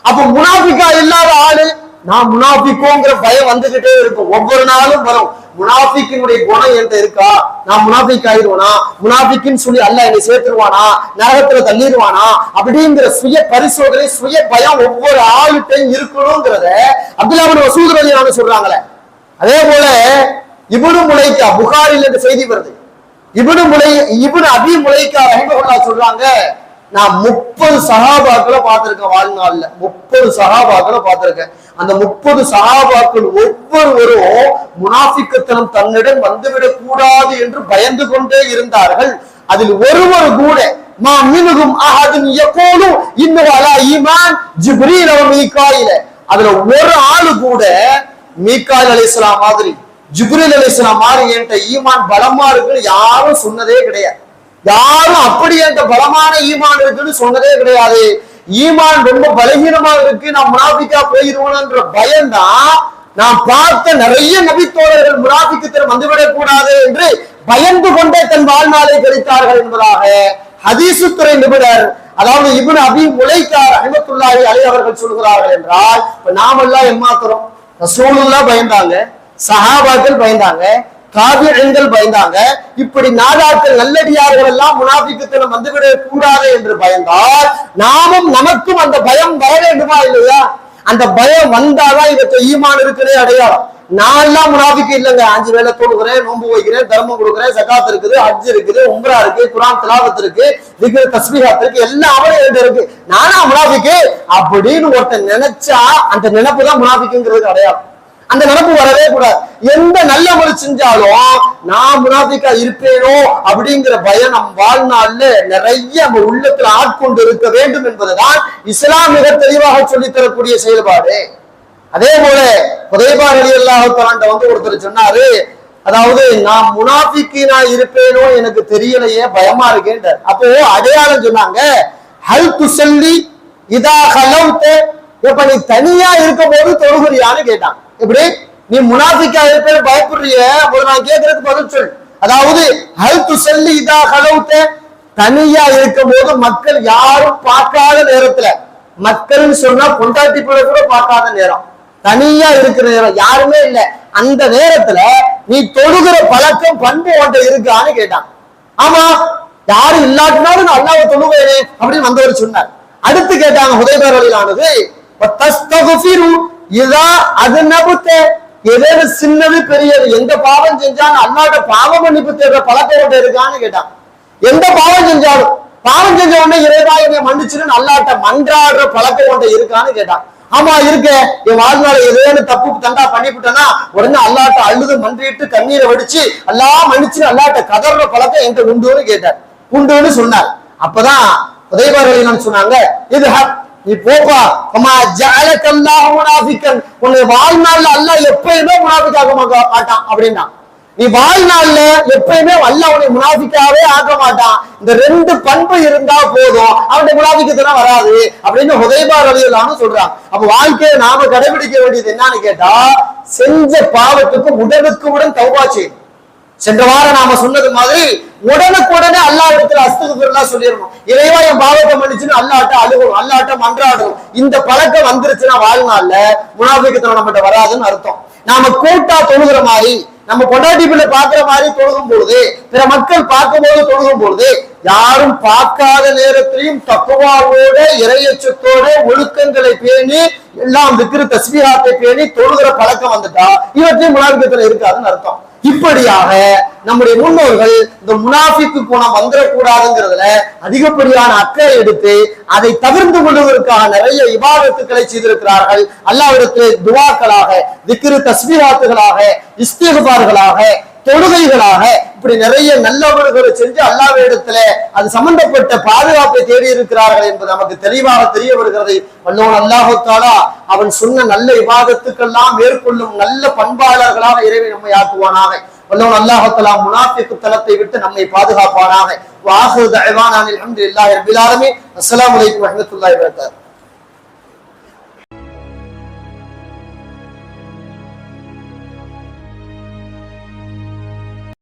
Speaker 2: அப்ப முனாஃபிக்கா இல்லாத ஆளு நான் முனாஃபிக்கோங்கிற பயம் வந்துகிட்டே இருக்கும், ஒவ்வொரு நாளும் வரும். முனாஃபிக்கினுடைய குணம் என்கிட்ட இருக்கா, நான் முனாஃபிக் ஆயிடுவானா, முனாஃபிக்குன்னு சொல்லி அல்லாஹ் என்னை சேர்த்துருவானா, நரகத்துல தள்ளிடுவானா அப்படிங்கிற சுய பரிசோதனை, சுய பயம் ஒவ்வொரு ஆளுட்டையும் இருக்கணுங்கிறத அப்துல்லாஹ் இப்னு மஸ்ஊத் ரலியல்லாஹு சொல்றாங்களே. அதே போல இப்னு முலைக்கா, புகாரில இந்த செய்தி வருது, இப்னு அபி முலைக்கா ரஹிமஹுல்லாஹ் சொல்றாங்க, நான் 30 சஹாபாக்களை பார்த்திருக்கேன் வாழ்நாள்ல, 30 சஹாபாக்களை பார்த்திருக்கேன். அந்த 30 சஹாபாக்கள் ஒவ்வொருவரும் முனாஃபிக்கத்தனம் தன்னிடம் வந்துவிடக் கூடாது என்று பயந்து கொண்டே இருந்தார்கள். அதில் ஒருவர் கூட மா மின்ஹும் அஹதுன் யகூலு இன்னஹு அலா ஈமான் ஜிப்ரீல் வ மீகாயில், அதுல ஒரு ஆளு கூட மீகாயில் அலைஹிஸ்ஸலாம் மாதிரி, ஜிப்ரீல் அலைஹிஸ்ஸலாம் மாதிரி என்கிட்ட ஈமான் பலமா இருக்குன்னு யாரும் சொன்னதே கிடையாது. யாரும் அப்படி என்ற பலமான ஈமான் இருக்குன்னு சொன்னதே கிடையாது. ஈமான் ரொம்ப பலகீனமா இருக்கு, நான் முனாஃபிக்கா போயிருவோம்ன்ற பயம்தான் நான் பார்த்த நிறைய நபித்தோழர்கள் முனாஃபிக்கத்தில் வந்துவிடக் கூடாது என்று பயந்து கொண்டே தன் வாழ்நாளை கழித்தார்கள் என்பதாக ஹதீசு துறை நிபுணர், அதாவது இப்னு அபி முலைக்கா ரஹ்மத்துல்லாஹி அலைஹி அவர்கள் சொல்கிறார்கள். என்றால் இப்ப நாமெல்லாம் ஏமாத்துறோம். ரசூலுல்லாஹ் பயந்தாங்க, சஹாபாக்கள் பயந்தாங்க, தாபிஈன்கள் பயந்தாங்க, இப்படி நாதாக்கள் நல்லடியார்கள் எல்லாம் முனாஃபிக்கத்தனம் வந்துவிடக் கூடாது என்று பயந்தால் நாமும் நமக்கும் அந்த பயம் வர வேண்டுமா இல்லையா? அந்த பயம் வந்தாதான் இவற்றை ஈமான் இருக்கிறே அடையாளம். நான் எல்லாம் முனாஃபிக் இல்லைங்க, 5 வேளை தொழுகிறேன், நோன்பு வைக்கிறேன், தர்மம் கொடுக்குறேன், ஜகாத் இருக்குது, ஹஜ் இருக்குது, உம்ரா இருக்கு, குர்ஆன் திலாவத் இருக்கு, திக்ர் தஸ்பீஹாத் இருக்கு, எல்லாம் அவனே இருக்கு, நானா முனாஃபிக் அப்படின்னு ஒருத்தன் நினைச்சா அந்த நினைப்பு தான் முனாஃபிக்ங்கிறது அடையாளம். அந்த நினைப்பு வரவே கூடாது. எந்த நல்ல அமல் செஞ்சாலும் நான் முனாஃபிக்கா இருப்பேனோ அப்படிங்கிற பயம் நம் வாழ்நாள்ல நிறைய நம்ம உள்ளத்துல ஆட்கொண்டு இருக்க வேண்டும் என்பதுதான் இஸ்லாம் மிக தெளிவாக சொல்லித் தரக்கூடிய செயல்பாடு. அதே போல ஹுதைபா ரலியல்லாஹு தஆலா வந்து ஒருத்தர் சொன்னாரு, அதாவது நான் முனாஃபிக்கீனா இருப்பேனோ எனக்கு தெரியலையே, பயமா இருக்கேன்றார். அப்போ அடையாளம் சொன்னாங்க, ஹல் துஸல்லி இதா கலௌத, இப்ப நீ தனியா இருக்கும் போது தொழுகிறியான்னு கேட்டான். எப்படி நீ முனாஃபிக்கா இருப்பேன்னு பயப்படுறிய, நான் கேட்கறதுக்கு பதில் சொல். அதாவது ஹல் துஸல்லி இதா கலௌத, தனியா இருக்கும் போது மக்கள் யாரும் பார்க்காத நேரத்துல, மக்கள்னு சொன்னா பொண்டாட்டி பிள்ளை கூட பார்க்காத நேரம், தனியா இருக்கிற நேரம், யாருமே இல்லை, அந்த நேரத்துல நீ தொழுகிற பழக்கம் பண்பு ஒன்றை இருக்கான்னு கேட்டான். ஆமா, யாரும் இல்லாட்டினாலும் நான் அல்லாஹ்வை தொழுவேனே அப்படின்னு வந்தவர் சொன்னார். அடுத்து கேட்டாங்க ஹுதைபா ரலியல்லாஹு, வதஸ்தக்ஃபிரு இதா அத்னபுத, ஏதேது சின்னது பெரியது எந்த பாவம் செஞ்சாலும் அல்லாஹ்ட்ட பாவ மன்னிப்பு தேடுற பழக்கம் ஒன்றை இருக்கான்னு கேட்டான். எந்த பாவம் செஞ்சாலும், பாவம் செஞ்ச உடனே இறைவா என்னை மன்னிச்சுன்னு அல்லாஹ்ட்ட மன்றாடுற பழக்கம் ஒன்றை இருக்கான்னு கேட்டான். ஆமா இருக்கு, என் வாழ்நாள ஏதேன்னு தப்பு தண்டா பண்ணிவிட்டேன்னா உடனே அல்லாஹ்ட்ட அழுது மன்றிட்டு கண்ணீரை வடிச்சு அல்லாஹ் மன்னிச்சு அல்லாஹ்ட்ட கதற பழக்கம் என்கிட்ட உண்டுன்னு கேட்டார். உண்டுன்னு சொன்னார். அப்பதான் ஹுதைபா ரலியல்லாஹு சொன்னாங்க, இது நீ போப்பா, கமா ஜஅலகல்லாஹு முனாஃபிகன், உன்னை வாழ்நாள்ல அல்லாஹ் எப்பயுமே முனாஃபிக்காக மாட்டான் அப்படின்னா. நீ வாழ்நாள்ல எப்பயுமே அல்லாஹ் உன்னை முனாஃபிக்காவே ஆக்க மாட்டான். இந்த ரெண்டு பண்பு இருந்தா போதும், அவனுடைய முனாஃபிக்கத்தனம் வராது அப்படின்னு ஹுதைபா ரலியல்லாஹு அன்ஹு சொல்றாங்க. அப்ப வாழ்க்கையை நாம கடைபிடிக்க வேண்டியது என்னன்னு கேட்டா, செஞ்ச பாவத்துக்கு உடனுக்குடன் தௌபா செய்யணும். சென்ற வாரம் நாம சொன்னது மாதிரி உடனுக்குடனே அல்லாஹ் இடத்துல அஸ்தக்ஃபிருல்லாஹ் சொல்லிடணும். இறைவா என் பாவத்தை மன்னிச்சுன்னு அல்லாஹ்ட்ட அழுகணும், அல்லாஹ்ட்ட மன்றாடணும். இந்த பழக்கம் வந்துருச்சுன்னா வாழ்நாள்ல முனாஃபிக்கத்தனம் நம்மகிட்ட வராதுன்னு அர்த்தம். நாம கூட்டா தொழுகிற மாதிரி, நம்ம பொண்டாட்டி பிள்ளை பாக்குற மாதிரி தொழுகும் பொழுது, பிற மக்கள் பார்க்கும் போது தொழுகும் பொழுது, யாரும் பார்க்காத நேரத்திலையும் தக்குவாவோட இறையச்சத்தோட ஒழுக்கங்களை பேணி எல்லாம் திக்ரு தஸ்பீஹாத்தை பேணி தொழுகிற பழக்கம் வந்துட்டா இவற்றையும் முனாஃபிக்கத்துல இருக்காதுன்னு அர்த்தம். இப்படியாக நம்முடைய முன்னோர்கள் இந்த முனாஃபிக்கு குணம் வந்துடக்கூடாதுங்கிறதுல அதிகப்படியான அக்கறை எடுத்து அதை தவிர்த்து கொள்வதற்காக நிறைய இபாதத்துக்களை செய்திருக்கிறார்கள். அல்லாஹ்விடத்திலே துஆக்களாக, திக்ரு தஸ்பீஹாத்துகளாக, இஸ்திக்ஃபார்களாக, தொழுகைகளாக இப்படி நிறைய நல்லவர்களை செஞ்சு அல்லாஹ்விடத்துல அது சம்பந்தப்பட்ட பாதுகாப்பை தேடி இருக்கிறார்கள் என்பது நமக்கு தெளிவாக தெரிய வருகிறது. வல்லோன் அல்லாஹு தஆலா அவன் சொன்ன நல்ல இபாதத்துக்கெல்லாம் மேற்கொள்ளும் நல்ல பண்பாளர்களாக இறைவன் நம்மை ஆக்குவானாக. வல்லோன் அல்லாஹு தஆலா முனாஃபிக் தலத்தை விட்டு நம்மை பாதுகாப்பானாக. வ ஆகிரு தஅவானா அல்ஹம்துலில்லாஹி ரப்பில் ஆலமீன். அஸ்ஸலாமு அலைக்கும் வரஹ்மத்துல்லாஹி வபரகாத்துஹு.